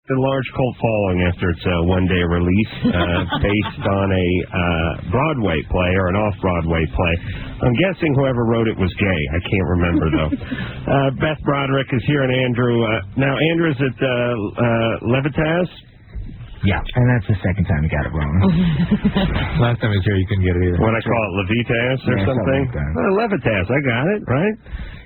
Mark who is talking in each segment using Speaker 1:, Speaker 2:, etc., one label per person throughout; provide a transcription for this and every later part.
Speaker 1: a large cult following after its one-day release, based on a Broadway play or an off-Broadway play. I'm guessing whoever wrote it was gay. I can't remember, though. Beth Broderick is here, and Andrew. Now, Andrew's at Levitas.
Speaker 2: Yeah, and that's the second time you got it wrong.
Speaker 3: Last time he was here, you couldn't get it either.
Speaker 1: What I call it, Levitas or something?
Speaker 2: Like
Speaker 1: Levitas, I got it, right?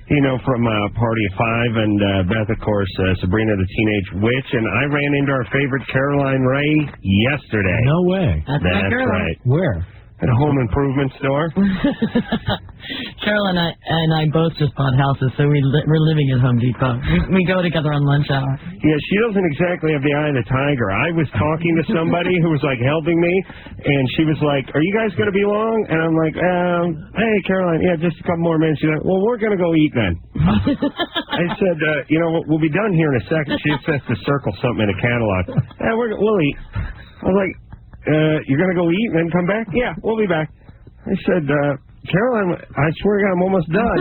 Speaker 1: You know, from Party of Five, and Beth, of course, Sabrina the Teenage Witch, and I ran into our favorite Caroline Ray yesterday.
Speaker 3: No way.
Speaker 1: That's right.
Speaker 3: Where?
Speaker 1: At a home improvement store.
Speaker 4: Carol and I both just bought houses, so we're living at Home Depot. We go together on lunch hour.
Speaker 1: Yeah, she doesn't exactly have the eye of the tiger. I was talking to somebody who was, like, helping me, and she was like, are you guys going to be long? And I'm like, hey, Caroline, yeah, just a couple more minutes. She's like, well, we're going to go eat then. I said, you know, we'll be done here in a second. She just has to circle something in a catalog. Yeah, we'll eat. I was like, you're going to go eat and then come back? Yeah, we'll be back. I said, Caroline, I swear to God, I'm almost done.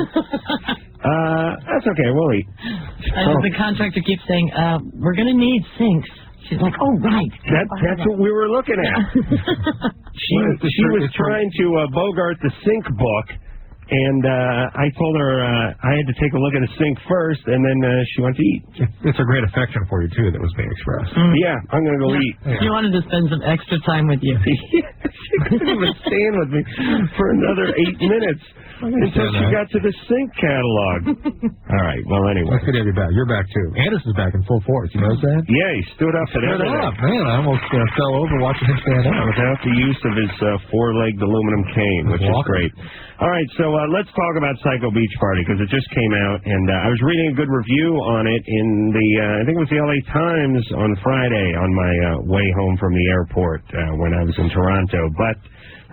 Speaker 1: That's okay, we'll eat.
Speaker 4: The contractor keeps saying, we're going to need sinks. She's like, oh, right.
Speaker 1: That's what we were looking at. She was trying to bogart the sink book, and I told her I had to take a look at the sink first, and then she went to eat.
Speaker 3: It's a great affection for you, too, that was being expressed.
Speaker 1: Yeah, I'm going to go eat.
Speaker 4: She wanted to spend some extra time with you.
Speaker 1: She couldn't even stand with me for another 8 minutes until she got to the sink catalog. All right, well, anyway.
Speaker 3: That's good to have you back. You're back, too. Anderson's back in full force. You notice that?
Speaker 1: Yeah, he stood up at everything.
Speaker 3: Man, I almost fell over watching him stand up.
Speaker 1: Without the use of his four-legged aluminum cane, which is great. All right, so let's talk about Psycho Beach Party, because it just came out, and I was reading a good review on it in the, I think it was the LA Times on Friday on my way home from the airport when I was in Toronto, but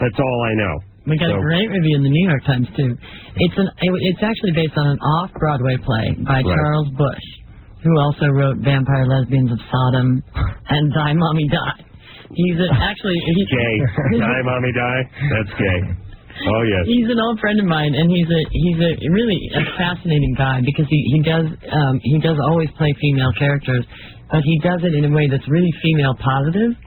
Speaker 1: that's all I know.
Speaker 4: We got a great review in the New York Times, too. It's actually based on an off-Broadway play by Charles Busch, who also wrote Vampire Lesbians of Sodom and Die Mommy Die. He's
Speaker 1: gay. Die Mommy Die? That's gay. Oh, yes.
Speaker 4: He's an old friend of mine, and he's a really fascinating guy, because he does always play female characters, but he does it in a way that's really female positive.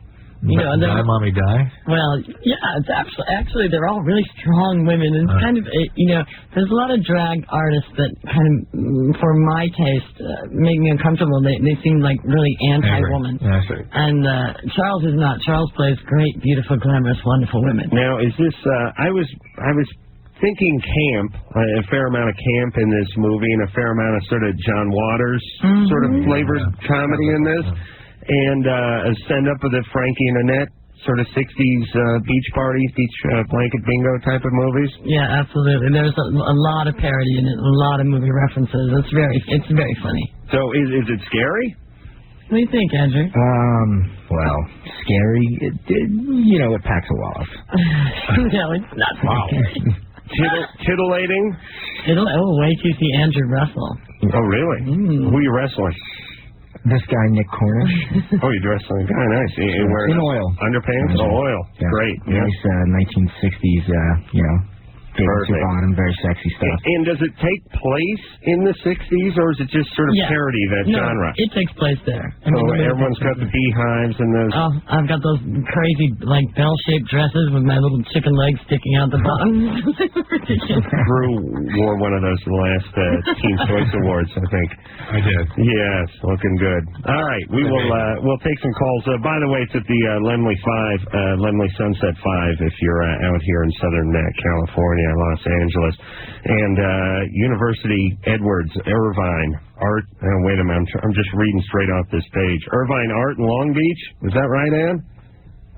Speaker 4: You know,
Speaker 3: Die Mommy Die?
Speaker 4: Well, yeah, it's actually they're all really strong women, and kind of, you know, there's a lot of drag artists that kind of, for my taste, make me uncomfortable. They seem like really anti-woman.
Speaker 3: Yeah, I see.
Speaker 4: And Charles is not. Charles plays great, beautiful, glamorous, wonderful women.
Speaker 1: Now, is this, I was thinking camp, a fair amount of camp in this movie, and a fair amount of sort of John Waters sort of flavored comedy in this. And a stand-up with the Frankie and Annette, sort of 60s beach parties, beach blanket bingo type of movies.
Speaker 4: Yeah, absolutely. There's a lot of parody in it, a lot of movie references. It's very funny.
Speaker 1: So is it scary?
Speaker 4: What do you think, Andrew?
Speaker 2: Well, scary. It packs a wallop.
Speaker 4: No, it's not scary.
Speaker 1: Titillating?
Speaker 4: Oh, wait till you see Andrew wrestle.
Speaker 1: Oh, really? Who are you wrestling?
Speaker 2: This guy, Nick Cornish.
Speaker 1: Oh, you're dressed like a guy. Nice.
Speaker 2: In oil.
Speaker 1: Underpants? Oh, oil.
Speaker 2: Yeah.
Speaker 1: Great. Yeah.
Speaker 2: Nice 1960s,
Speaker 1: Perfect.
Speaker 2: bottom, very sexy stuff.
Speaker 1: And does it take place in the 60s, or is it just sort of parody that genre?
Speaker 4: It takes place there.
Speaker 1: Everyone's got the beehives and those...
Speaker 4: Oh, I've got those crazy, like, bell-shaped dresses with my little chicken legs sticking out the bottom. Ridiculous.
Speaker 1: Drew wore one of those in the last Teen Choice Awards, I think.
Speaker 3: I did.
Speaker 1: Yes, looking good. All right, we'll take some calls. By the way, it's at the Lemley Sunset 5 if you're out here in Southern California. Los Angeles, and University Edwards, Irvine Art. Wait a minute, I'm just reading straight off this page. Irvine Art in Long Beach. Is that right, Ann?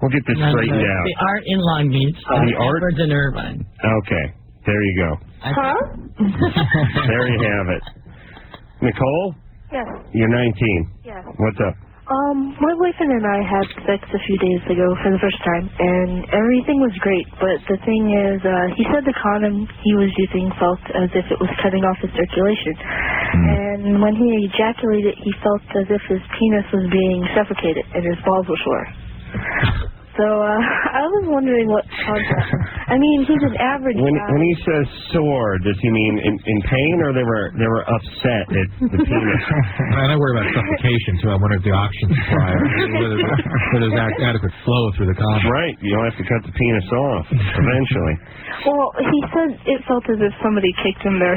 Speaker 1: We'll get this straightened out.
Speaker 4: The Art in Long Beach.
Speaker 1: The Art
Speaker 4: Edwards in Irvine.
Speaker 1: Okay, there you go.
Speaker 5: Huh?
Speaker 1: There you have it. Nicole?
Speaker 5: Yes.
Speaker 1: You're 19.
Speaker 5: Yes.
Speaker 1: What's up?
Speaker 5: My boyfriend and I had sex a few days ago for the first time, and everything was great, but the thing is, he said the condom he was using felt as if it was cutting off his circulation. And when he ejaculated, he felt as if his penis was being suffocated and his balls were sore. So, I was wondering what caused that. I mean, he's an average guy.
Speaker 1: When he says sore, does he mean in pain, or they were upset at the penis?
Speaker 3: And I worry about suffocation too. I wonder if the oxygen supply, whether there's adequate flow through the condom.
Speaker 1: Right, you'll have to cut the penis off eventually.
Speaker 5: Well, he said it felt as if somebody kicked him there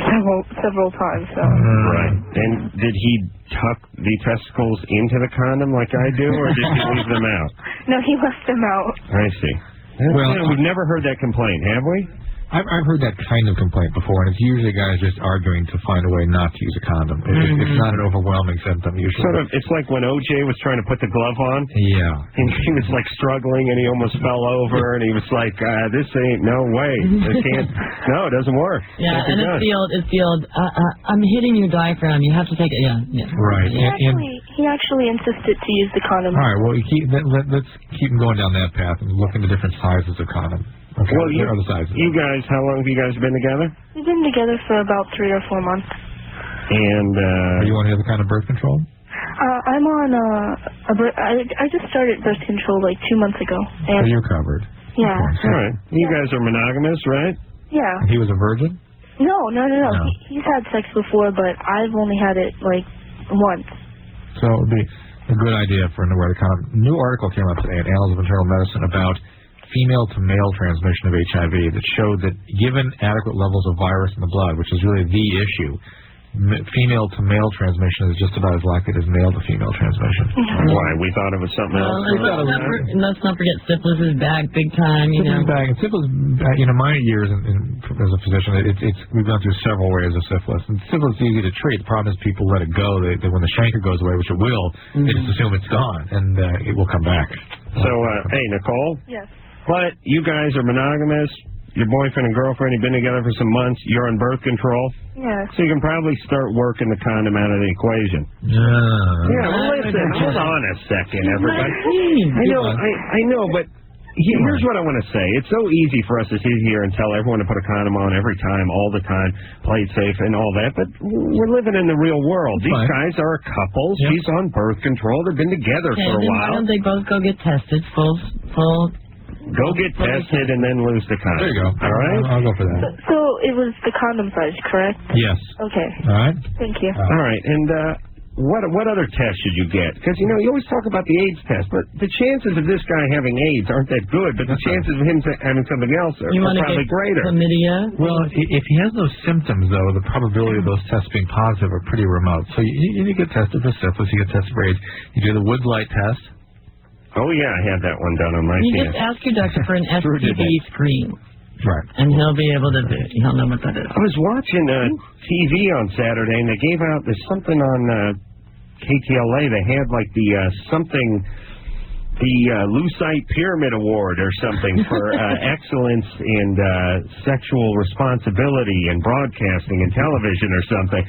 Speaker 5: several times. So.
Speaker 1: Right. And did he tuck the testicles into the condom like I do, or did he leave them out?
Speaker 5: No, he left them out.
Speaker 1: I see.
Speaker 3: Well,
Speaker 1: we've never heard that complaint, have we?
Speaker 3: I've heard that kind of complaint before, and it's usually guys just arguing to find a way not to use a condom. It's not an overwhelming symptom usually.
Speaker 1: Sort of, it's like when OJ was trying to put the glove on.
Speaker 3: Yeah.
Speaker 1: And he was like struggling, and he almost fell over, and he was like, "This ain't no way. It can't. No, it doesn't work."
Speaker 4: Yeah, and it's the old. I'm hitting your diaphragm. You have to take it. Yeah.
Speaker 3: Right.
Speaker 5: He actually insisted to use the condom.
Speaker 3: All right. Well, let's keep going down that path and look into different sizes of condom. Okay,
Speaker 1: well,
Speaker 3: there are the sizes.
Speaker 1: You guys, how long have you guys been together?
Speaker 5: We've been together for about 3 or 4 months.
Speaker 1: And
Speaker 3: are you on any other kind of birth control?
Speaker 5: I'm on I just started birth control like 2 months ago.
Speaker 3: So
Speaker 5: And
Speaker 3: you're covered.
Speaker 5: Yeah.
Speaker 1: All right. You guys are monogamous, right?
Speaker 5: Yeah.
Speaker 3: He was a virgin?
Speaker 5: No. He's had sex before, but I've only had it like once.
Speaker 3: So it would be a good idea for him to wear the condom. A new article came out today in Annals of Internal Medicine about female-to-male transmission of HIV that showed that given adequate levels of virus in the blood, which is really the issue, female-to-male transmission is just about as likely as male-to-female transmission.
Speaker 1: Why? We thought it was something else.
Speaker 4: Let's not forget syphilis is back big time.
Speaker 3: Syphilis is back. And syphilis, my years as a physician, we've gone through several waves of syphilis. And syphilis is easy to treat. The problem is people let it go. When the chancre goes away, which it will, they just assume it's gone, and it will come back.
Speaker 1: So, hey, Nicole?
Speaker 5: Yes.
Speaker 1: But you guys are monogamous. Your boyfriend and girlfriend have been together for some months. You're on birth control.
Speaker 5: Yeah.
Speaker 1: So you can probably start working the condom out of the equation. Yeah, well, listen, hold on a second, everybody. I know, but here's what I want to say. It's so easy for us to sit here and tell everyone to put a condom on every time, all the time, play it safe and all that, but we're living in the real world. These guys are a couple. Yep. She's on birth control. They've been together for a while.
Speaker 4: Why don't they both go get tested full
Speaker 1: Go get tested and then lose the condom.
Speaker 3: There you go.
Speaker 1: All right?
Speaker 3: I'll go for that.
Speaker 5: So it was the condom size, correct?
Speaker 3: Yes.
Speaker 5: Okay.
Speaker 3: All right.
Speaker 5: Thank you.
Speaker 1: All right. And what other tests should you get? Because, you always talk about the AIDS test, but the chances of this guy having AIDS aren't that good, but the chances of him having something else are probably greater.
Speaker 4: Chlamydia?
Speaker 3: Well, if he has those symptoms, though, the probability of those tests being positive are pretty remote. So you get tested for syphilis, you get tested for AIDS. You do the Woods Light test.
Speaker 1: Oh, yeah, I had that one done on my
Speaker 4: You just ask your doctor for an STD screen.
Speaker 3: Right.
Speaker 4: And he'll be able to he'll know what that is.
Speaker 1: I was watching TV on Saturday, and they gave out there's something on KTLA. They had like the Lucite Pyramid Award or something for excellence in sexual responsibility in broadcasting and television or something.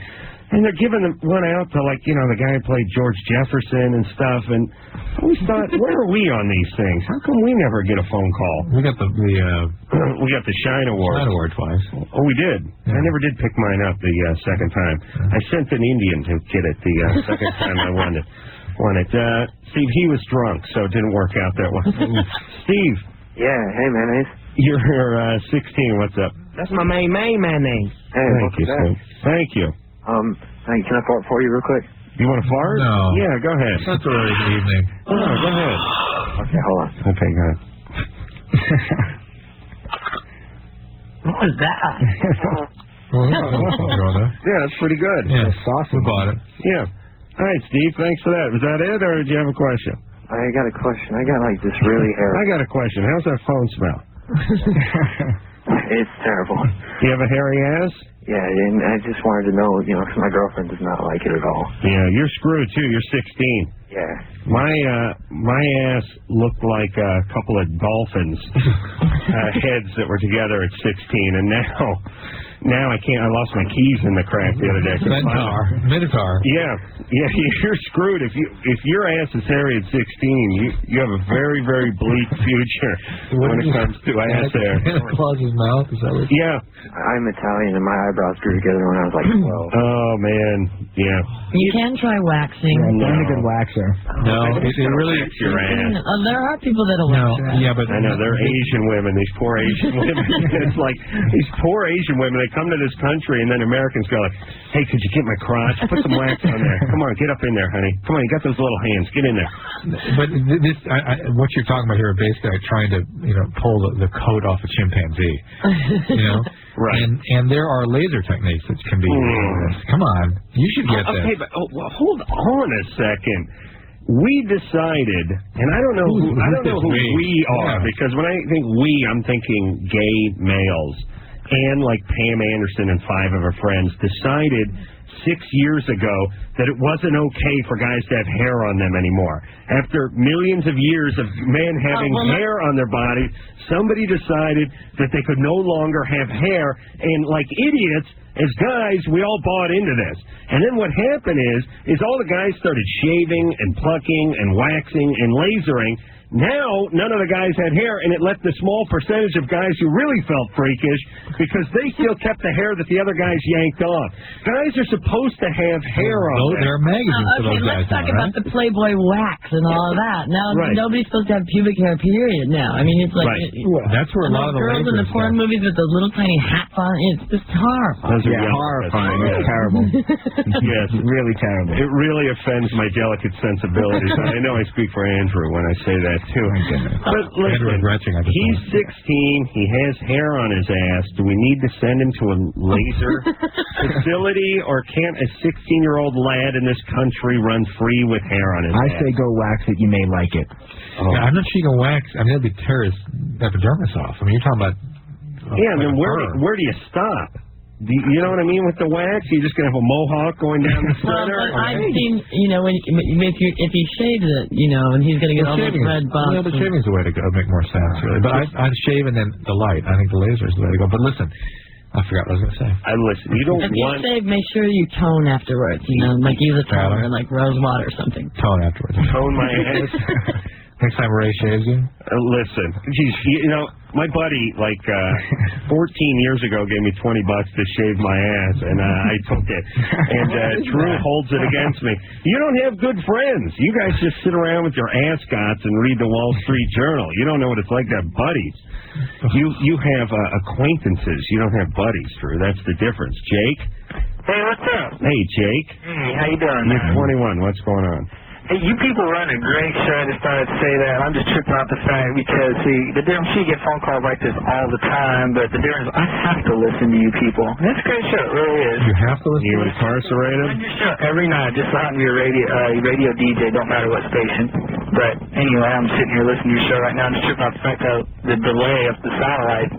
Speaker 1: And they're giving one out to, like, the guy who played George Jefferson and stuff. And I always thought, where are we on these things? How come we never get a phone call?
Speaker 3: We got
Speaker 1: we got the Shine Award.
Speaker 3: Shine Award twice.
Speaker 1: Oh, we did. Yeah. I never did pick mine up the second time. Yeah. I sent an Indian to get it the second time I won it. Steve, he was drunk, so it didn't work out that way. Steve.
Speaker 6: Yeah. Hey, mayonnaise.
Speaker 1: You're 16. What's up?
Speaker 6: That's my main mayonnaise. Hey,
Speaker 1: thank you, Steve. Thank you.
Speaker 6: Hey, can I fart for you real quick?
Speaker 1: You want to fart?
Speaker 3: No.
Speaker 1: Yeah, go ahead.
Speaker 3: That's early in the evening.
Speaker 1: Oh, go ahead.
Speaker 6: Okay, hold on.
Speaker 1: Okay, go ahead.
Speaker 4: What was that?
Speaker 1: Yeah, that's pretty good.
Speaker 3: Yeah, sauce. We bought it.
Speaker 1: Yeah. All right, Steve, thanks for that. Was that it, or did you have a question?
Speaker 6: I got a question. I got like this really hairy.
Speaker 1: I got a question. How's that phone smell?
Speaker 6: It's terrible.
Speaker 1: You have a hairy ass?
Speaker 6: Yeah, and I just wanted to know, because my girlfriend does not like it at all.
Speaker 1: Yeah, you're screwed too. You're 16.
Speaker 6: Yeah.
Speaker 1: My ass looked like a couple of dolphins' heads that were together at 16, and now now I can't. I lost my keys in the crack the other day.
Speaker 3: Minotaur.
Speaker 1: Yeah, you're screwed if your ass is hairy at 16. You have a very, very bleak future when it comes to ass hair.
Speaker 3: Close his mouth. Is that what?
Speaker 1: Yeah.
Speaker 6: I'm Italian, and my eyebrows grew together when I was like 12.
Speaker 1: Oh man, yeah.
Speaker 4: You can try waxing.
Speaker 2: Yeah, find a good waxer.
Speaker 3: No, it really.
Speaker 1: Your ass.
Speaker 4: There are people that'll wax your ass.
Speaker 3: Yeah, but
Speaker 1: I know they're Asian women. These poor Asian women. It's like these poor Asian women. They come to this country, and then Americans go like, "Hey, could you get my crotch? Put some wax on there. Come on, get up in there, honey. Come on, you got those little hands. Get in there."
Speaker 3: But this, what you're talking about here, basically, trying to pull the coat off a chimpanzee.
Speaker 1: Right.
Speaker 3: And there are laser techniques that can be used. Come on, you should get this.
Speaker 1: Okay, but hold on a second. We decided, and I don't know who we are, because when I think we, I'm thinking gay males, and like Pam Anderson and 5 of her friends decided 6 years ago that it wasn't okay for guys to have hair on them anymore. After millions of years of men having hair on their bodies, somebody decided that they could no longer have hair, and like idiots, as guys, we all bought into this. And then what happened is all the guys started shaving and plucking and waxing and lasering. Now, none of the guys had hair, and it left a small percentage of guys who really felt freakish because they still kept the hair that the other guys yanked off. Guys are supposed to have hair on them.
Speaker 3: There are magazines for those guys.
Speaker 4: Let's talk about the Playboy wax and all of that. Now, nobody's supposed to have pubic hair, period, now. I mean, it's like...
Speaker 3: That's where a lot of the
Speaker 4: girls in the porn movies with those little tiny hats on, it's just horrifying.
Speaker 2: Horrifying. It's terrible.
Speaker 1: Yes,
Speaker 2: really terrible.
Speaker 1: It really offends my delicate sensibilities. I know I speak for Andrew when I say that, too. But listen, he's 16. He has hair on his ass. Do we need to send him to a laser facility, or can't a 16-year-old lad in this country run free with hair on his ass?
Speaker 2: I say go wax it. You may like it.
Speaker 3: Yeah, I'm not sure you can wax. I mean, it'll be tear his epidermis off. I mean, you're talking about...
Speaker 1: and then where do you stop? You know what I mean with the wax? You're just going to have a mohawk going down the center?
Speaker 4: Well, but I've seen, if he shaves it, and he's going to get all those red bumps.
Speaker 3: Yeah, the shaving's the way to go. Make more sense, really. But I'd shave and then the light. I think the laser is the way to go. But listen, I forgot what I was going to say.
Speaker 1: Listen, you don't
Speaker 4: if you shave, make sure you tone afterwards. Like use a toner, like rose water or something.
Speaker 3: Tone afterwards.
Speaker 1: Tone my ass.
Speaker 3: Next time Ray shaves you?
Speaker 1: Listen, geez, my buddy, 14 years ago, gave me $20 to shave my ass, and I took it. And Drew holds it against me. You don't have good friends. You guys just sit around with your ascots and read the Wall Street Journal. You don't know what it's like to have buddies. You have acquaintances. You don't have buddies, Drew. That's the difference. Jake?
Speaker 7: Hey, what's up?
Speaker 1: Hey, Jake.
Speaker 7: Hey, how you doing?
Speaker 1: You're 21. What's going on?
Speaker 7: Hey, you people run a great show. I just thought I'd say that. I'm just tripping out the fact because, see, the difference, you get phone calls like this all the time, but the difference, I have to listen to you people. It's a great show. It really is.
Speaker 3: You have to listen to
Speaker 1: you incarcerated?
Speaker 7: Run your show every night. Just so happen to be a radio DJ, don't matter what station. But anyway, I'm sitting here listening to your show right now. I'm just tripping out the fact of the delay of the satellite.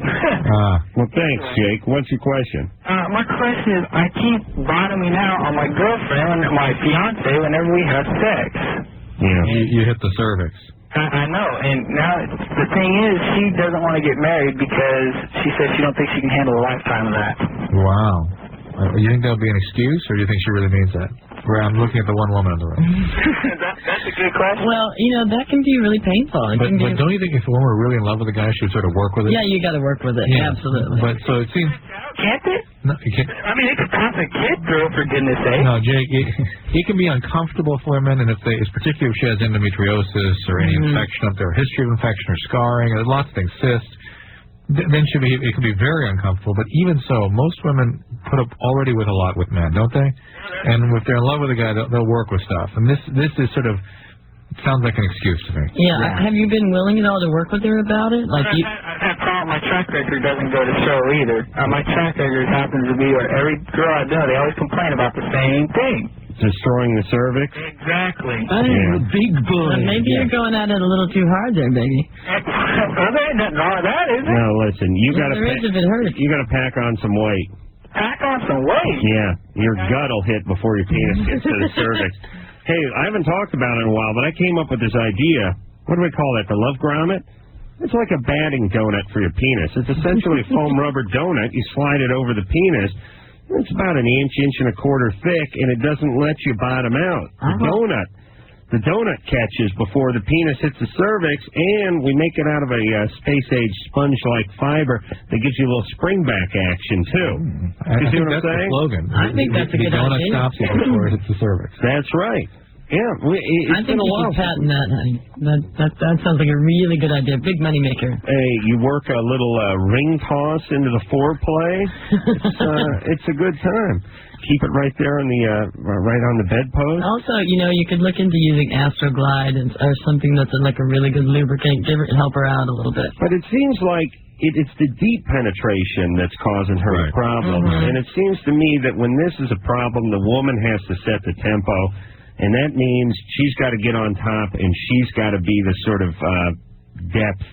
Speaker 1: Well, thanks, Jake. What's your question?
Speaker 7: My question is, I keep bottoming out on my girlfriend and my fiance whenever we have sex.
Speaker 1: Yeah.
Speaker 3: You hit the cervix.
Speaker 7: I know, and now the thing is, she doesn't want to get married because she says she don't think she can handle a lifetime of that.
Speaker 3: Wow. You think that would be an excuse, or do you think she really means that? I'm looking at the one woman in the room.
Speaker 7: That's a good question.
Speaker 4: Well, that can be really painful.
Speaker 3: But don't you think if a woman were really in love with a guy, she would sort of work with it?
Speaker 4: Yeah, you got to work with it. Yeah. Absolutely.
Speaker 3: But so it seems.
Speaker 7: Can't it?
Speaker 3: No, you can't.
Speaker 7: I mean, it could pass a kid through, for goodness sake.
Speaker 3: No, Jake, it can be uncomfortable for women, and particularly if she has endometriosis or any infection up there, history of infection or scarring, or lots of things, cysts. Then it can be very uncomfortable. But even so, most women put up already with a lot with men, don't they? And if they're in love with a guy, they'll work with stuff. And this is sort of sounds like an excuse to me.
Speaker 4: Yeah. Have you been willing at all to work with her about it?
Speaker 7: I've had problem. My track record doesn't go to show either. My track record happens to be where every girl I know, they always complain about the same thing.
Speaker 1: Destroying the cervix?
Speaker 7: Exactly.
Speaker 4: The big boy. Well, maybe you're going at it a little too hard there, baby.
Speaker 7: Well, there ain't nothing wrong with that, is there?
Speaker 1: No, listen, you got to pack on some weight.
Speaker 7: Pack on some weight?
Speaker 1: Yeah, your gut will hit before your penis gets to the cervix. Hey, I haven't talked about it in a while, but I came up with this idea. What do we call that? The love grommet? It's like a batting donut for your penis. It's essentially a foam rubber donut. You slide it over the penis. It's about an inch and a quarter thick, and it doesn't let you bottom out. The donut catches before the penis hits the cervix, and we make it out of a space-age sponge-like fiber that gives you a little spring-back action, too. You see what I'm saying?
Speaker 3: The slogan.
Speaker 4: I think that's a good idea.
Speaker 3: The donut stops you before it hits the cervix.
Speaker 1: That's right. Yeah,
Speaker 4: I think you should patent that, honey. That sounds like a really good idea. Big money maker.
Speaker 1: Hey, you work a little ring toss into the foreplay. It's a good time. Keep it right there on the right on the bedpost.
Speaker 4: Also, you could look into using Astroglide or something that's like a really good lubricant. Help her out a little bit.
Speaker 1: But it seems like it's the deep penetration that's causing her the problem. And it seems to me that when this is a problem, the woman has to set the tempo. And that means she's got to get on top, and she's got to be the sort of depth,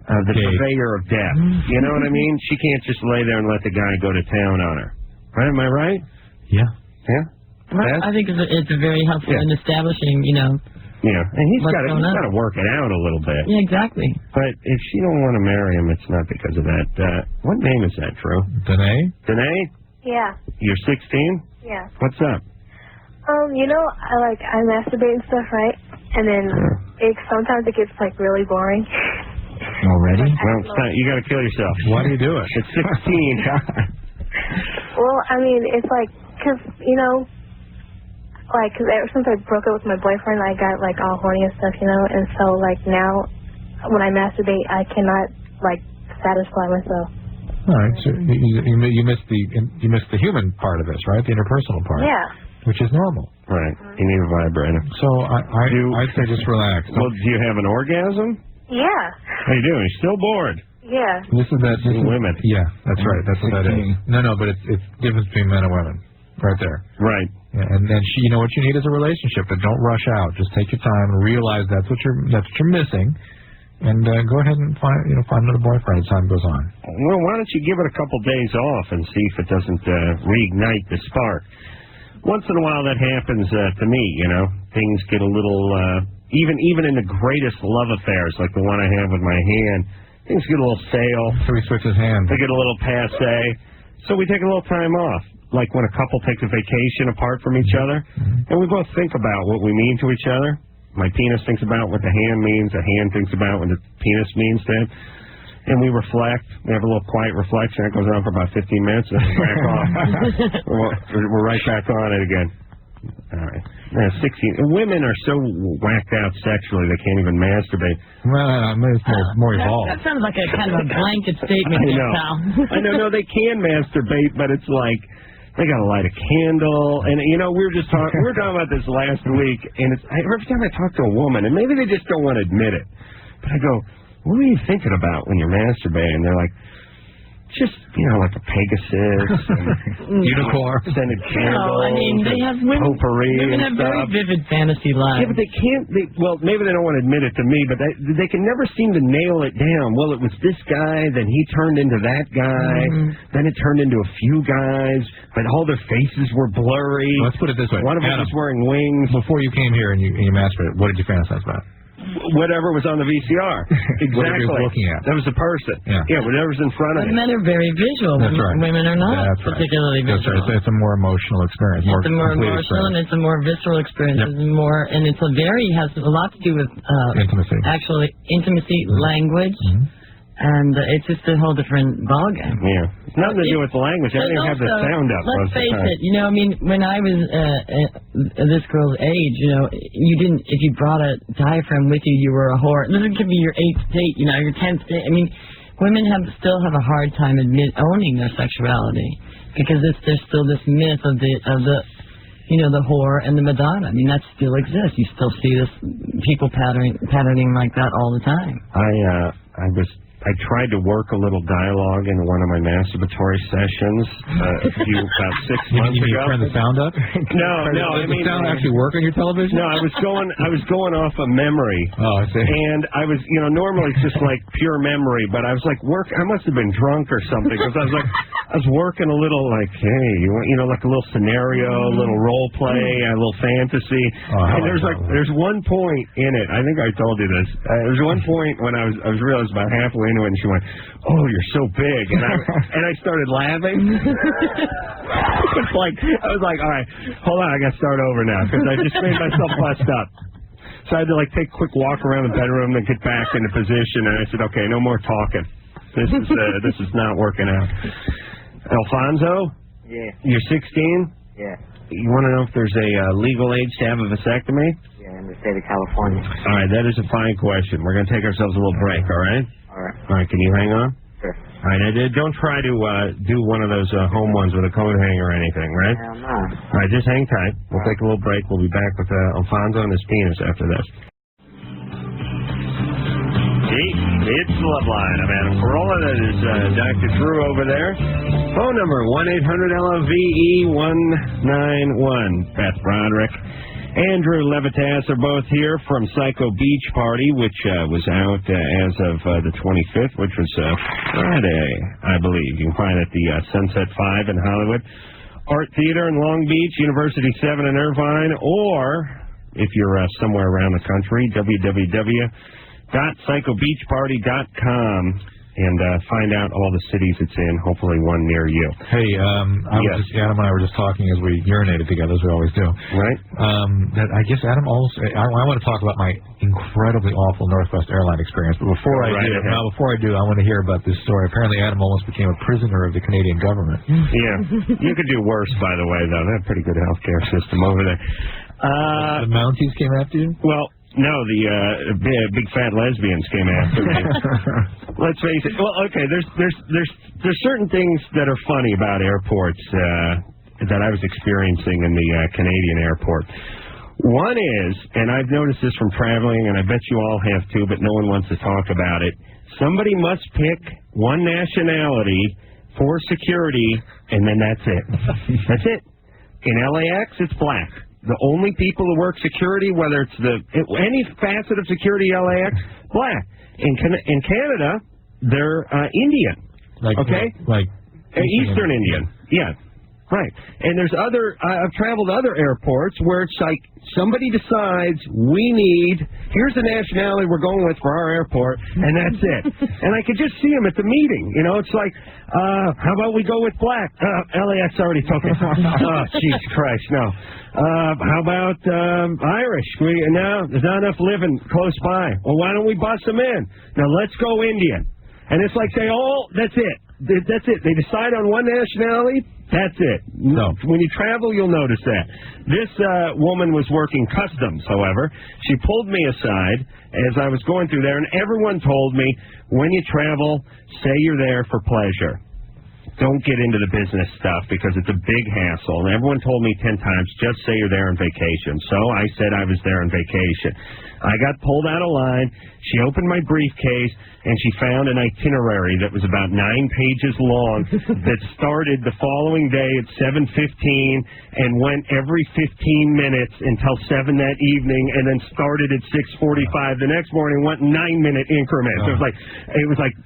Speaker 1: the purveyor of depth. You know what I mean? She can't just lay there and let the guy go to town on her. Right? Am I right?
Speaker 3: Yeah.
Speaker 1: Yeah?
Speaker 4: Well, I think it's very helpful in establishing,
Speaker 1: Yeah, and he's got to work it out a little bit.
Speaker 4: Yeah, exactly.
Speaker 1: But if she don't want to marry him, it's not because of that. What name is that, Drew?
Speaker 3: Danae?
Speaker 1: Danae?
Speaker 5: Yeah.
Speaker 1: You're 16?
Speaker 5: Yeah.
Speaker 1: What's up?
Speaker 5: I masturbate and stuff, right? And then sometimes it gets really boring.
Speaker 2: Already?
Speaker 1: Well, it's not, you got to kill yourself.
Speaker 3: Why do you do it?
Speaker 1: It's 16.
Speaker 5: Well, I mean, it's because ever since I broke up with my boyfriend, I got all horny and stuff, and so now when I masturbate, I cannot satisfy myself.
Speaker 3: All right, so you missed the human part of this, right? The interpersonal part.
Speaker 5: Yeah.
Speaker 3: Which is normal.
Speaker 1: Right. You need a vibrator.
Speaker 3: So I'd say just relax.
Speaker 1: Well, do you have an orgasm?
Speaker 5: Yeah.
Speaker 1: How you doing? You're still bored.
Speaker 5: Yeah.
Speaker 3: This is
Speaker 1: women.
Speaker 3: Yeah, that's right. That's what that is. No, but it's difference between men and women, right there.
Speaker 1: Right.
Speaker 3: Yeah, and then what you need is a relationship, but don't rush out. Just take your time and realize that's what you're missing, and go ahead and find another boyfriend as time goes on.
Speaker 1: Well, why don't you give it a couple days off and see if it doesn't reignite the spark? Once in a while that happens to me. Things get a little even in the greatest love affairs, like the one I have with my hand. Things get a little stale.
Speaker 3: So he switches hands.
Speaker 1: They get a little passé. So we take a little time off, like when a couple takes a vacation apart from each other, and we both think about what we mean to each other. My penis thinks about what the hand means. The hand thinks about what the penis means to him. And we reflect. We have a little quiet reflection. It goes on for about 15 minutes, and then we're back off. We're right back on it again. All right. 16. Women are so whacked out sexually they can't even masturbate.
Speaker 3: Well, it's more evolved.
Speaker 4: That sounds like a kind of a blanket statement.
Speaker 1: I know.
Speaker 4: Pal.
Speaker 1: I know. No, they can masturbate, but it's like they got to light a candle. And we were talking about this last week, and every time I talk to a woman, and maybe they just don't want to admit it, but I go, what are you thinking about when you're masturbating? They're like, just, like a Pegasus, and
Speaker 3: unicorn,
Speaker 1: scented candles.
Speaker 4: No, I mean, they have women have very vivid fantasy lives.
Speaker 1: Yeah, but they can't. Maybe they don't want to admit it to me, but they can never seem to nail it down. Well, it was this guy, then he turned into that guy, then it turned into a few guys, but all their faces were blurry.
Speaker 3: Well, let's put it this way.
Speaker 1: One of them was wearing wings.
Speaker 3: Before you came here and you masturbated, what did you fantasize about?
Speaker 1: Whatever was on the VCR. Exactly.
Speaker 3: Whatever he was looking at.
Speaker 1: That was the person. Yeah, whatever's in front of him.
Speaker 4: Men are very visual.
Speaker 3: That's right.
Speaker 4: Women are not particularly visual.
Speaker 3: It's a more emotional experience.
Speaker 4: It's a more emotional and it's a more visceral experience. Yep. It's has a lot to do with
Speaker 3: intimacy.
Speaker 4: Actually, intimacy, language. And it's just a whole different ballgame.
Speaker 1: Yeah. It's nothing to do with the language. I didn't have the sound up.
Speaker 4: Let's face it, when I was this girl's age, you didn't, if you brought a diaphragm with you, you were a whore. And then it could be your 8th date, your 10th date. I mean, women still have a hard time owning their sexuality because there's still this myth of the whore and the Madonna. I mean, that still exists. You still see this people patterning like that all the time.
Speaker 1: I tried to work a little dialogue into one of my masturbatory sessions about 6 months ago.
Speaker 3: You turn the sound up?
Speaker 1: No.
Speaker 3: Does the sound actually work on your television?
Speaker 1: No, I was going off of memory.
Speaker 3: Oh, I see.
Speaker 1: And I was, normally it's just like pure memory, but I was like, I must have been drunk or something because I was like, I was working a little like, hey, you know, like a little scenario, a little role play, a little fantasy. And there's one point in it. I think I told you this. There's one point when I was realized about halfway into it, and she went, "Oh, you're so big," and I started laughing. I was like, all right, hold on, I got to start over now because I just made myself bust up. So I had to like take a quick walk around the bedroom and get back into position, and I said, okay, no more talking. This is not working out. Alfonso?
Speaker 6: Yeah.
Speaker 1: You're 16?
Speaker 6: Yeah.
Speaker 1: You want to know if there's a legal age to have a vasectomy?
Speaker 6: Yeah, in the state of California.
Speaker 1: All right, that is a fine question. We're going to take ourselves a little break, all right?
Speaker 6: All right.
Speaker 1: All right, can you hang on?
Speaker 6: Sure.
Speaker 1: All right, don't try to do one of those home ones with a coat hanger or anything, right?
Speaker 6: Hell no.
Speaker 1: All right, just hang tight. We'll take a little break. We'll be back with Alfonso and his penis after this. It's Loveline. I'm Adam Carolla. That is Dr. Drew over there. Phone number 1-800-LOVE-191. Beth, Broderick, Andrew, Levitas are both here from Psycho Beach Party, which was out as of the 25th, which was Friday, I believe. You can find it at the Sunset 5 in Hollywood, Art Theater in Long Beach, University 7 in Irvine, or if you're somewhere around the country, www.psychobeachparty.com and find out all the cities it's in, hopefully one near you.
Speaker 3: Hey, Adam and I were just talking as we urinated together, as we always do.
Speaker 1: Right.
Speaker 3: That I guess Adam also, I want to talk about my incredibly awful Northwest Airline experience, but before I do, I want to hear about this story. Apparently Adam almost became a prisoner of the Canadian government.
Speaker 1: Yeah. You could do worse, by the way, though. They have a pretty good health care system over there.
Speaker 3: The Mounties came after you?
Speaker 1: Well, no, the big fat lesbians came after me. Let's face it. Well, okay, there's certain things that are funny about airports that I was experiencing in the Canadian airport. One is, and I've noticed this from traveling, and I bet you all have too, but no one wants to talk about it. Somebody must pick one nationality for security, and then that's it. That's it. In LAX, it's black. The only people who work security, whether it's any facet of security LAX, black. In Canada, they're Indian. Eastern Indian. Yeah. Right. And there's I've traveled to other airports where it's like somebody decides here's the nationality we're going with for our airport, and that's it. And I could just see them at the meeting. You know, it's like, how about we go with black? LAX already took it. Oh, Jesus Christ, no. How about Irish? No, there's not enough living close by. Well, why don't we bus them in? Now, let's go Indian. And it's like say, that's it. That's it. They decide on one nationality. That's it. No. When you travel, you'll notice that. This woman was working customs, however. She pulled me aside as I was going through there, and everyone told me, when you travel, say you're there for pleasure. Don't get into the business stuff because it's a big hassle. And everyone told me 10 times, just say you're there on vacation. So I said I was there on vacation. I got pulled out of line. She opened my briefcase, and she found an itinerary that was about 9 pages long that started the following day at 7:15 and went every 15 minutes until 7 that evening, and then started at 6:45 the next morning, went 9-minute increments. It was like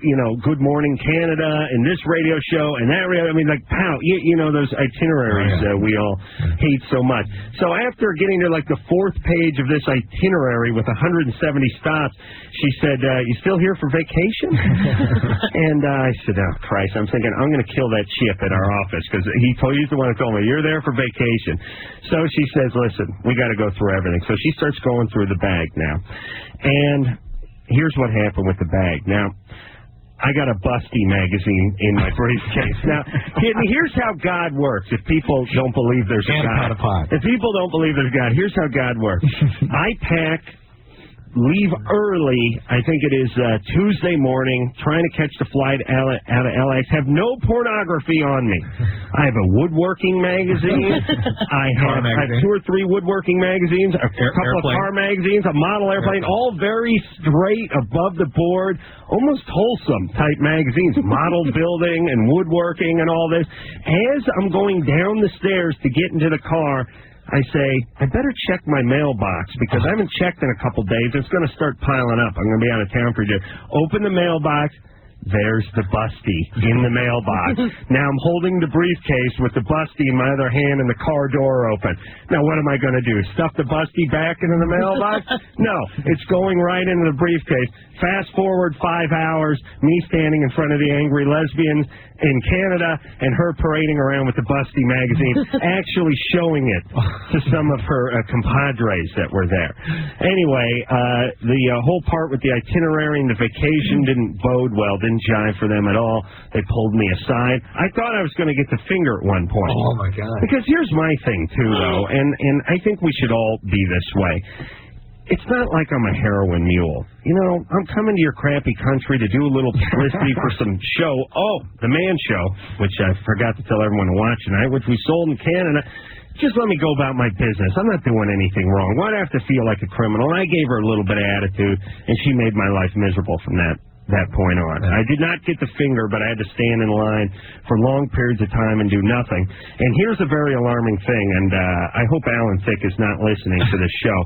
Speaker 1: Good Morning Canada and this radio show and that radio. I mean, like, pow, you know those itineraries we all hate so much. So after getting to like the 4th page of this itinerary with 170 stops, she said, you still here for vacation? And I said, oh, Christ. I'm thinking, I'm going to kill that chip at our office because he's the one who told me, you're there for vacation. So she says, listen, we got to go through everything. So she starts going through the bag now. And here's what happened with the bag. Now, I got a Busty magazine in my briefcase. Now, here's how God works. If people don't believe there's a God. If people don't believe there's a God, here's how God works. I leave early, I think it is Tuesday morning, trying to catch the flight out of LAX, have no pornography on me. I have a woodworking magazine. I have 2 or 3 woodworking magazines, a couple of car magazines, a model airplane, all very straight, above the board, almost wholesome type magazines, model building and woodworking and all this. As I'm going down the stairs to get into the car, I say, I better check my mailbox because I haven't checked in a couple days. It's going to start piling up. I'm going to be out of town for a day. Open the mailbox. There's the busty in the mailbox. Now I'm holding the briefcase with the busty in my other hand and the car door open. Now what am I going to do? Stuff the busty back into the mailbox? No, it's going right into the briefcase. Fast forward 5 hours, me standing in front of the angry lesbian in Canada and her parading around with the busty magazine, actually showing it to some of her compadres that were there. Anyway, the whole part with the itinerary and the vacation didn't bode well, didn't jive for them at all. They pulled me aside. I thought I was going to get the finger at one point.
Speaker 3: Oh, my God.
Speaker 1: Because here's my thing, too, though, and I think we should all be this way. It's not like I'm a heroin mule. You know, I'm coming to your crappy country to do a little publicity for some show. Oh, the Man Show, which I forgot to tell everyone to watch tonight, which we sold in Canada. Just let me go about my business. I'm not doing anything wrong. Why do I have to feel like a criminal? And I gave her a little bit of attitude, and she made my life miserable from that point on. I did not get the finger, but I had to stand in line for long periods of time and do nothing. And here's a very alarming thing, and I hope Alan Thicke is not listening to this show,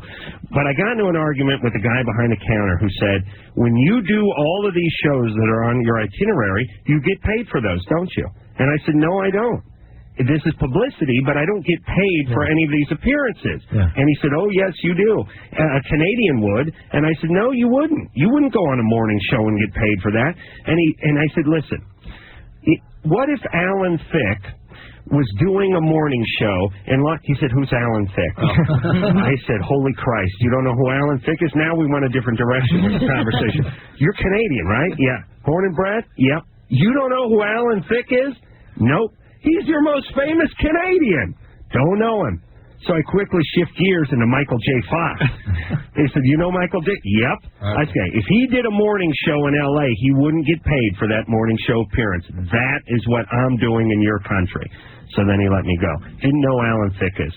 Speaker 1: but I got into an argument with the guy behind the counter who said, when you do all of these shows that are on your itinerary, you get paid for those, don't you? And I said, no, I don't. This is publicity, but I don't get paid for any of these appearances. And he said, oh, yes, you do. A Canadian would. And I said, no, you wouldn't. You wouldn't go on a morning show and get paid for that. And I said, listen, what if Alan Thicke was doing a morning show, and he said, who's Alan Thicke? I said, holy Christ, you don't know who Alan Thicke is? Now we went a different direction with the conversation. You're Canadian, right? Yeah. Born and bred? Yep. You don't know who Alan Thicke is? Nope. He's your most famous Canadian. Don't know him. So I quickly shift gears into Michael J. Fox. They said, you know Michael J.? Yep. I say, if he did a morning show in L.A., he wouldn't get paid for that morning show appearance. That is what I'm doing in your country. So then he let me go. Didn't know Alan Thicke is.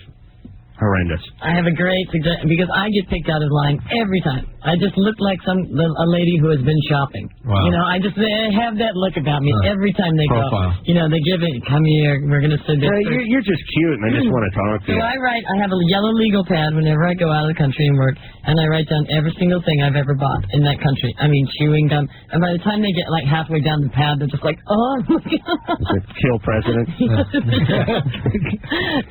Speaker 1: Horrendous.
Speaker 4: I have a great suggestion, because I get picked out of line every time. I just look like a lady who has been shopping. Wow. You know, they have that look about me every time they
Speaker 3: profile.
Speaker 4: go. You know, they give it, come here, we're going to sit there.
Speaker 1: You're just cute, and I just want to talk to you.
Speaker 4: So I have a yellow legal pad whenever I go out of the country and work, and I write down every single thing I've ever bought in that country. I mean, chewing gum. And by the time they get like halfway down the pad, they're just like, oh, my God.
Speaker 1: Kill president.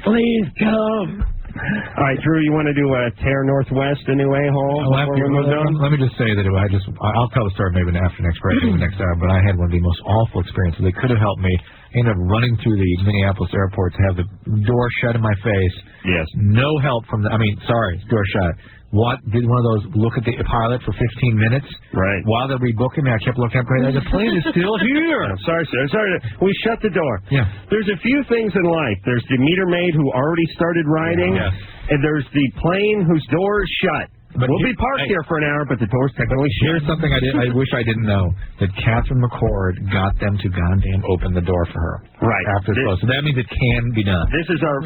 Speaker 4: Please come.
Speaker 1: All right, Drew, you want to do Tear Northwest, a new a-hole?
Speaker 3: Let me just say that I'll tell the story maybe after next break, next hour, but I had one of the most awful experiences. They could have helped me. I ended up running through the Minneapolis airport to have the door shut in my face.
Speaker 1: Yes.
Speaker 3: No help from door shut. Did one of those look at the pilot for 15 minutes?
Speaker 1: Right.
Speaker 3: While they're rebooking me, I kept looking at the plane is still here.
Speaker 1: I'm sorry, sir. We shut the door.
Speaker 3: Yeah.
Speaker 1: There's a few things in life. There's the meter maid who already started riding, and there's the plane whose door is shut. But we'll be parked here for an hour, but the door's technically shut.
Speaker 3: Here's something I wish I didn't know, that Catherine McCord got them to goddamn open the door for her.
Speaker 1: Right.
Speaker 3: After it's closed. So that means it can be done.
Speaker 1: This is our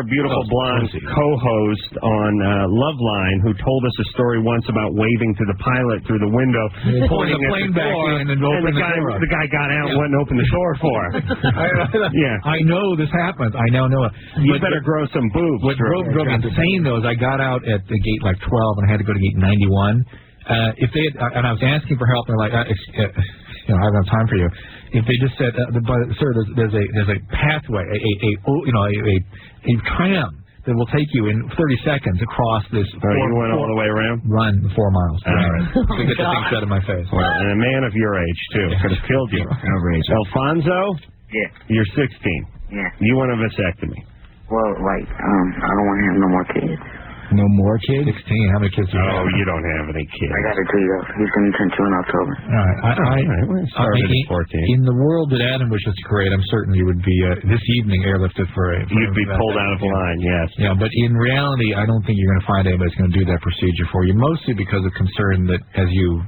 Speaker 1: beautiful blonde co-host on Loveline, who told us a story once about waving to the pilot through the window, pointing at the door, and the guy got out and wouldn't open the door for her.
Speaker 3: I know this happens. I now know it.
Speaker 1: You better grow some boobs.
Speaker 3: What drove me insane, though, is I got out at the gate like 12, and I had to go to gate 91. If they had, and I was asking for help, and they're like, I don't have time for you. If they just said, sir, there's a pathway, a tram that will take you in 30 seconds across this.
Speaker 1: You went all the way around?
Speaker 3: Run 4 miles.
Speaker 1: All right.
Speaker 3: To get the thing shut in my face.
Speaker 1: Well, and a man of your age, too. Could have killed you. Alfonso?
Speaker 6: Yeah.
Speaker 1: You're 16.
Speaker 6: Yeah.
Speaker 1: You want a vasectomy?
Speaker 6: Well, I don't want to have no more kids.
Speaker 2: No more kids?
Speaker 3: 16. How many kids do you have?
Speaker 1: Oh, you don't have any kids.
Speaker 6: I got a 2-year-old. He's going to turn 2 in October.
Speaker 3: All right.
Speaker 1: 14.
Speaker 3: In the world that Adam wishes to create, I'm certain you would be, this evening, airlifted for
Speaker 1: You'd be pulled out of line, yes.
Speaker 3: Yeah, but in reality, I don't think you're going to find anybody that's going to do that procedure for you, mostly because of concern that as you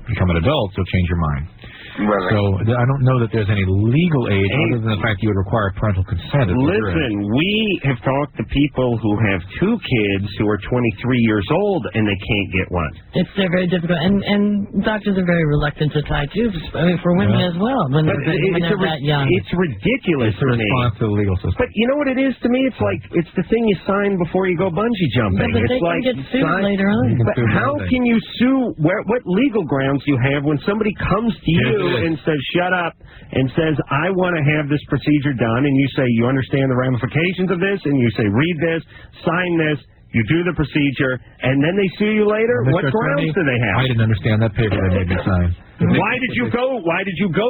Speaker 3: become an adult, you'll change your mind.
Speaker 6: Right.
Speaker 3: So I don't know that there's any legal aid other than the fact you would require parental consent.
Speaker 1: Listen, we have talked to people who have 2 kids who are 23 years old and they can't get one.
Speaker 4: They're very difficult, and doctors are very reluctant to tie tubes. I mean, for women as well when they're that young.
Speaker 1: It's ridiculous
Speaker 3: to me. Response to the legal system.
Speaker 1: But you know what it is to me? It's like it's the thing you sign before you go bungee jumping.
Speaker 4: But
Speaker 1: it's
Speaker 4: they
Speaker 1: like
Speaker 4: can get sued later on.
Speaker 1: But how can you sue? What legal grounds do you have when somebody comes to you you and says, shut up, and says, I want to have this procedure done, and you say, you understand the ramifications of this, and you say, read this, sign this, you do the procedure, and then they sue you later? What grounds do they have?
Speaker 3: I didn't understand that paper they made me sign.
Speaker 1: Why did you go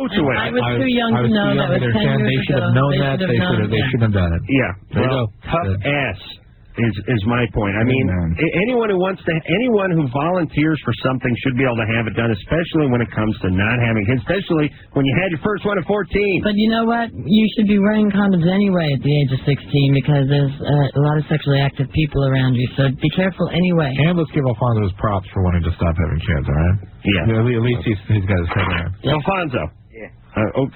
Speaker 1: to it?
Speaker 4: I was too young to know. That was 10 years
Speaker 3: They should have known that. They shouldn't have done it.
Speaker 1: Yeah.
Speaker 3: There you go.
Speaker 1: Tough ass is my point. I mean, anyone who volunteers for something should be able to have it done, especially when it comes to not having kids, especially when you had your first one at 14.
Speaker 4: But you know what? You should be wearing condoms anyway at the age of 16 because there's a lot of sexually active people around you, so be careful anyway.
Speaker 3: And let's give Alfonso his props for wanting to stop having kids, all right?
Speaker 1: Yeah.
Speaker 3: At least he's got his head around.
Speaker 1: Alfonso.
Speaker 6: Yeah.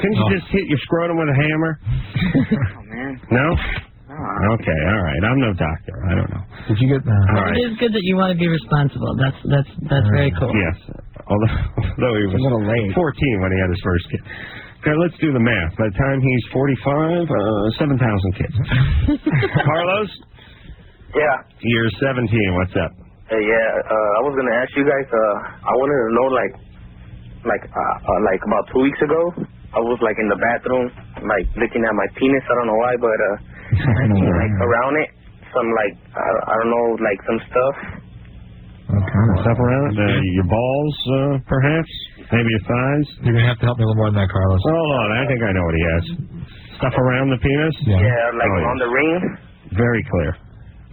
Speaker 1: Couldn't you just hit your scrotum with a hammer?
Speaker 6: Oh, man.
Speaker 1: No? Okay, all right. I'm no doctor. I don't know.
Speaker 3: Did you get
Speaker 1: all right.
Speaker 4: It is good that you want to be responsible. That's very cool.
Speaker 1: Yes. Although he was
Speaker 2: a little late.
Speaker 1: 14 when he had his first kid. Okay, let's do the math. By the time he's 45, 7,000 kids. Carlos?
Speaker 6: Yeah.
Speaker 1: You're 17. What's up?
Speaker 6: Hey, I was gonna ask you guys. I wanted to know, like about 2 weeks ago, I was like in the bathroom, like looking at my penis. I don't know why, but like around it, some like I don't know, like some stuff.
Speaker 1: What kind of stuff around it? Your balls, perhaps? Maybe your thighs?
Speaker 3: You're going to have to help me a little more than that, Carlos.
Speaker 1: Hold on, I think I know what he has. Stuff around the penis?
Speaker 6: Yeah, like on the ring.
Speaker 1: Very clear.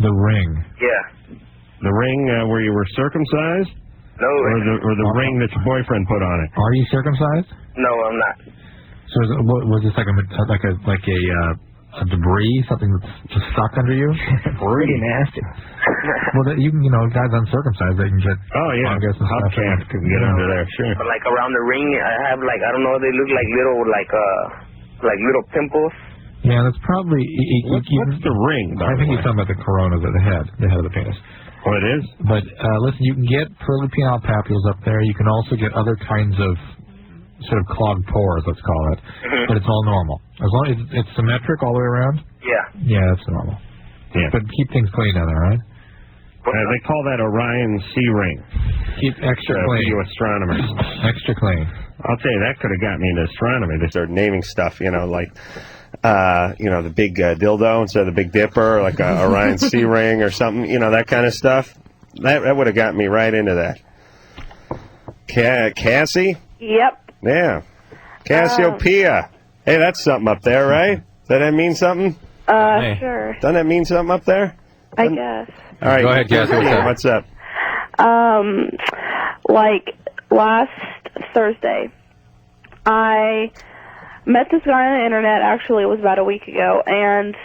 Speaker 3: The ring.
Speaker 6: Yeah.
Speaker 1: The ring where you were circumcised?
Speaker 6: No.
Speaker 1: Or the ring that your boyfriend put on it?
Speaker 3: Are you circumcised?
Speaker 6: No, I'm not.
Speaker 3: So was this like a debris, something that's just stuck under you?
Speaker 2: Pretty nasty.
Speaker 3: Well, guys uncircumcised, they can get.
Speaker 1: Oh yeah,
Speaker 3: fungus and stuff.
Speaker 1: Hubcap can get under there, sure.
Speaker 6: But like around the ring, I have like I don't know, they look like little little pimples.
Speaker 3: Yeah, that's probably.
Speaker 1: What's the ring?
Speaker 3: I think he's talking about the coronas at the head of the penis.
Speaker 1: Oh, it is?
Speaker 3: But listen, you can get pearly penile papules up there. You can also get other kinds of sort of clogged pores, let's call it. But it's all normal. As long as it's symmetric all the way around?
Speaker 6: Yeah.
Speaker 3: Yeah, that's normal.
Speaker 1: Yeah.
Speaker 3: But keep things clean down there, all right?
Speaker 1: They call that Orion C ring.
Speaker 3: Keep extra
Speaker 1: For
Speaker 3: clean.
Speaker 1: you astronomers.
Speaker 3: Extra clean.
Speaker 1: I'll tell you, that could have got me into astronomy. They started naming stuff, like, the big dildo instead of the Big Dipper, like a Orion C ring or something, that kind of stuff. That would have got me right into that. Cassie?
Speaker 5: Yep.
Speaker 1: Yeah. Cassiopeia. Hey, that's something up there, right? Does that mean something?
Speaker 5: Sure.
Speaker 1: Doesn't that mean something up there?
Speaker 5: I guess.
Speaker 1: All right.
Speaker 3: Go ahead, Cassie.
Speaker 1: What's up?
Speaker 5: Like last Thursday, I met this guy on the internet. Actually, it was about a week ago, and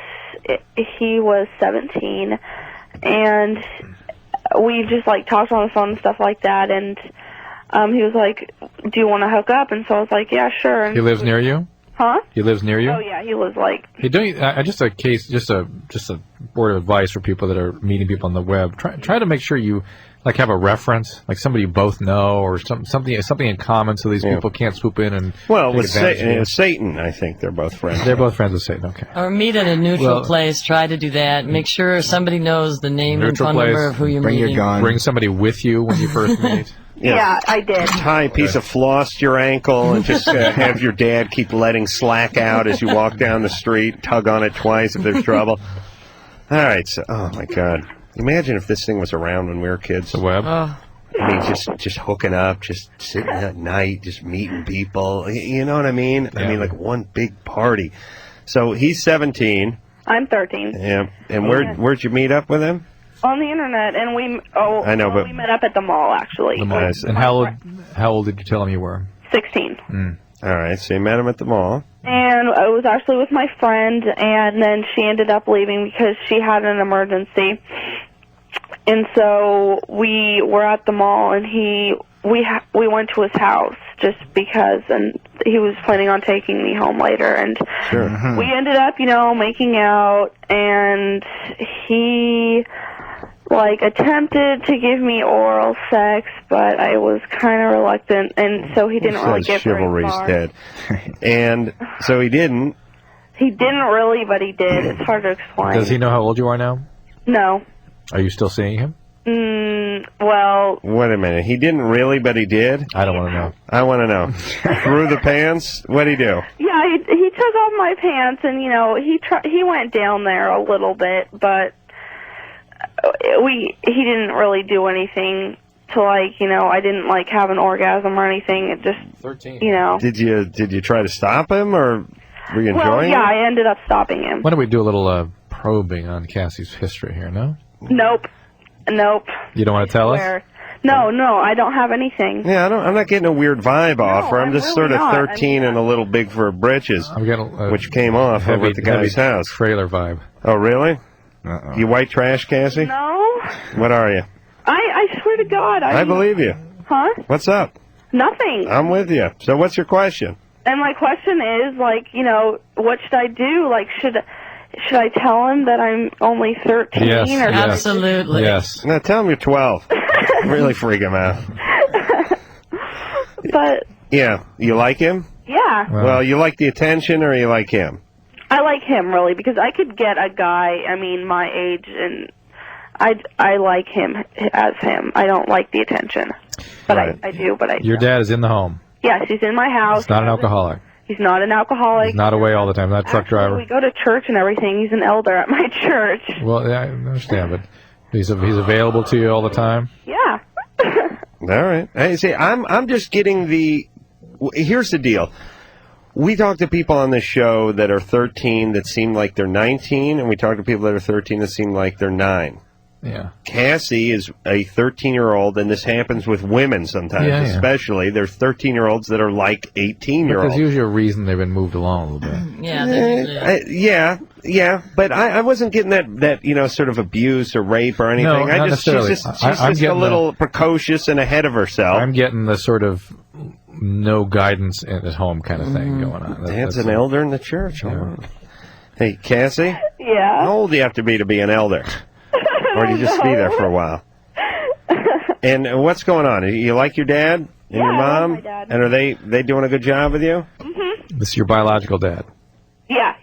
Speaker 5: he was 17, and we just like talked on the phone and stuff like that, and he was like, "Do you want to hook up?" And so I was like, "Yeah, sure." And
Speaker 3: he lives near you?
Speaker 5: Huh?
Speaker 3: He lives near you?
Speaker 5: Oh yeah, he lives like.
Speaker 3: Hey, just a word of advice for people that are meeting people on the web. Try to make sure you like have a reference, like somebody you both know, or something in common, so these people can't swoop in and.
Speaker 1: Well, with Satan, I think they're both friends.
Speaker 3: They're both friends with Satan. Okay.
Speaker 4: Or meet at a neutral place. Try to do that. Make sure somebody knows the name and phone number of who you're meeting.
Speaker 2: Bring your gun.
Speaker 3: Bring somebody with you when you first meet.
Speaker 5: Yeah, I did.
Speaker 1: Tie a piece of floss to your ankle and just have your dad keep letting slack out as you walk down the street. Tug on it twice if there's trouble. All right. So, oh my God. Imagine if this thing was around when we were kids.
Speaker 3: The web.
Speaker 1: I mean, just hooking up, just sitting at night, just meeting people. You know what I mean? Yeah. I mean, like one big party. So he's 17.
Speaker 5: I'm 13.
Speaker 1: Yeah. And where'd you meet up with him?
Speaker 5: On the internet, and we met up at the mall, actually.
Speaker 3: The mall. And how old did you tell him you were?
Speaker 5: 16.
Speaker 1: All right, so you met him at the mall.
Speaker 5: And I was actually with my friend, and then she ended up leaving because she had an emergency. And so we were at the mall, and we went to his house just because, and he was planning on taking me home later. And we ended up, making out, and he attempted to give me oral sex, but I was kind of reluctant, and so he didn't really get very far.
Speaker 1: Chivalry's dead. And so he didn't.
Speaker 5: He didn't really, but he did. It's hard to explain.
Speaker 3: Does he know how old you are now?
Speaker 5: No.
Speaker 3: Are you still seeing him?
Speaker 8: Well...
Speaker 1: Wait a minute. He didn't really, but he did?
Speaker 3: I don't want to know.
Speaker 1: I want to know. Through the pants? What'd he do?
Speaker 8: Yeah, he took off my pants, and, you know, he went down there a little bit, but he didn't really do anything to, like, you know, I didn't, like, have an orgasm or anything. It just,
Speaker 3: 13.
Speaker 8: you know.
Speaker 1: Did you try to stop him, or were you enjoying it?
Speaker 8: Yeah, I ended up stopping him.
Speaker 3: Why don't we do a little probing on Cassie's history here, no?
Speaker 8: Nope.
Speaker 3: You don't want to tell us?
Speaker 8: No, I don't have anything.
Speaker 1: Yeah, I'm not getting a weird vibe off her. I'm just
Speaker 8: really
Speaker 1: sort of
Speaker 8: not.
Speaker 1: 13 and a little big for her britches,
Speaker 3: I'm getting
Speaker 1: which came off over at the guy's house.
Speaker 3: Trailer vibe.
Speaker 1: Oh, really? You white trash, Cassie?
Speaker 8: No.
Speaker 1: What are you?
Speaker 8: I swear to God.
Speaker 1: I believe you.
Speaker 8: Huh?
Speaker 1: What's up?
Speaker 8: Nothing.
Speaker 1: I'm with you. So what's your question?
Speaker 8: And my question is, like, you know, what should I do? Like, should I tell him that I'm only 13?
Speaker 3: Yes,
Speaker 8: or
Speaker 4: Absolutely.
Speaker 3: Yes.
Speaker 1: No, tell him you're 12. Really freak him out.
Speaker 8: But...
Speaker 1: Yeah. You like him?
Speaker 8: Yeah.
Speaker 1: Well, you like the attention or you like him?
Speaker 8: I like him, really, because I could get a guy, I mean, my age, and I like him as him. I don't like the attention. But
Speaker 1: Right.
Speaker 8: I do, but I
Speaker 3: Your dad is in the home.
Speaker 8: Yes, he's in my house.
Speaker 3: He's not an alcoholic.
Speaker 8: He's not an alcoholic.
Speaker 3: He's not away all the time. Not a truck driver.
Speaker 8: We go to church and everything. He's an elder at my church.
Speaker 3: Well, yeah, I understand, but he's available to you all the time.
Speaker 8: Yeah.
Speaker 1: All right. Hey, see, I'm just getting the... Here's the deal. We talk to people on this show that are 13 that seem like they're 19, and we talk to people that are 13 that seem like they're 9.
Speaker 3: Yeah.
Speaker 1: Cassie is a 13-year-old, and this happens with women sometimes,
Speaker 3: Yeah, yeah.
Speaker 1: especially. There's 13-year-olds that are like 18-year-olds.
Speaker 3: There's usually a reason they've been moved along a little bit.
Speaker 4: Yeah.
Speaker 1: Yeah, but I wasn't getting that you know, sort of abuse or rape or anything.
Speaker 3: No, not necessarily.
Speaker 1: She's just a little precocious and ahead of herself.
Speaker 3: I'm getting the sort of no guidance at home kind of thing going on.
Speaker 1: Dad's an elder in the church. Yeah. Hey, Cassie?
Speaker 8: Yeah?
Speaker 1: How old do you have to be an elder? Or do you just be there for a while? And what's going on? You like your dad and your mom?
Speaker 8: I love my dad.
Speaker 1: And are they doing a good job with you?
Speaker 8: Mm-hmm.
Speaker 3: This is your biological dad.
Speaker 8: Yeah.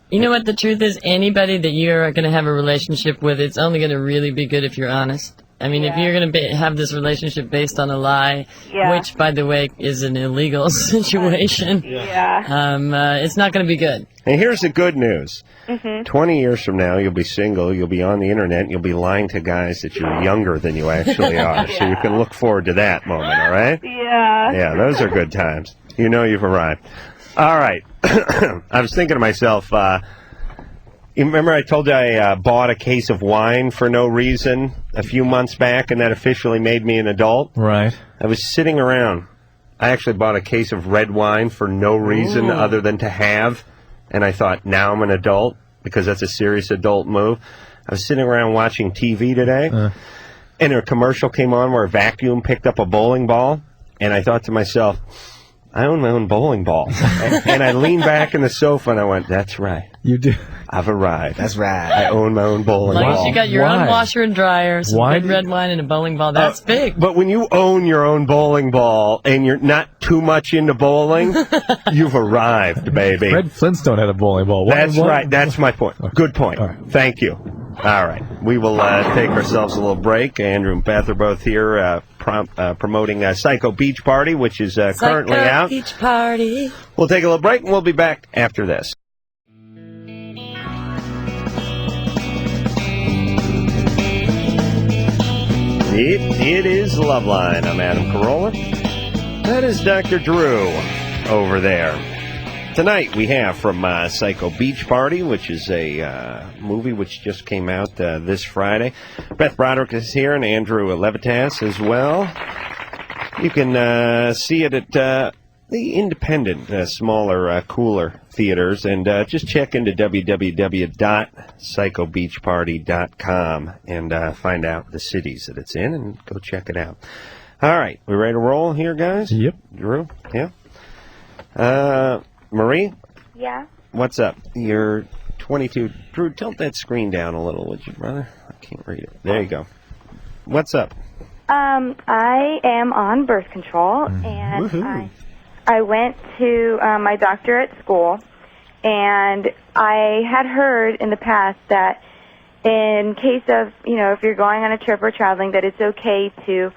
Speaker 4: You know what the truth is? Anybody that you're going to have a relationship with, it's only going to really be good if you're honest. I mean, if you're going to have this relationship based on a lie, which, by the way, is an illegal situation, it's not going to be good.
Speaker 1: And here's the good news.
Speaker 8: Mm-hmm.
Speaker 1: 20 years from now, you'll be single, you'll be on the internet, and you'll be lying to guys that you're younger than you actually are. So you can look forward to that moment, all right?
Speaker 8: Yeah.
Speaker 1: Yeah, those are good times. You know you've arrived. All right. I was thinking to myself, you remember I told you I bought a case of wine for no reason a few months back, and that officially made me an adult?
Speaker 3: Right.
Speaker 1: I was sitting around. I actually bought a case of red wine for no reason other than to have, and I thought, now I'm an adult, because that's a serious adult move. I was sitting around watching TV today, and a commercial came on where a vacuum picked up a bowling ball, and I thought to myself, I own my own bowling ball. and I leaned back in the sofa and I went, that's right.
Speaker 3: You do.
Speaker 1: I've arrived.
Speaker 2: That's right.
Speaker 1: I own my own bowling
Speaker 4: As long
Speaker 1: ball.
Speaker 4: as you got your own washer and dryer, some
Speaker 3: Why
Speaker 4: good red wine, and a bowling ball, that's big.
Speaker 1: But when you own your own bowling ball and you're not too much into bowling, you've arrived, baby.
Speaker 3: Fred Flintstone had a bowling ball.
Speaker 1: That's right. That's my point. Good point. Thank you. All right. We will take ourselves a little break. Andrew and Beth are both here promoting Psycho Beach Party, which is currently out.
Speaker 4: Beach Party.
Speaker 1: We'll take a little break, and we'll be back after this. It is Loveline. I'm Adam Carolla. That is Dr. Drew over there. Tonight we have from Psycho Beach Party, which is a movie which just came out this Friday. Beth Broderick is here, and Andrew Levitas as well. You can see it at the independent, smaller, cooler theaters, and just check into www.psychobeachparty.com and find out the cities that it's in, and go check it out. All right, we ready to roll here, guys?
Speaker 3: Yep.
Speaker 1: Drew? Yeah? Marie?
Speaker 8: Yeah?
Speaker 1: What's up? You're 22. Drew, tilt that screen down a little, would you, brother? I can't read it. There you go. What's up?
Speaker 9: I am on birth control, and I went to my doctor at school, and I had heard in the past that in case of, if you're going on a trip or traveling, that it's okay to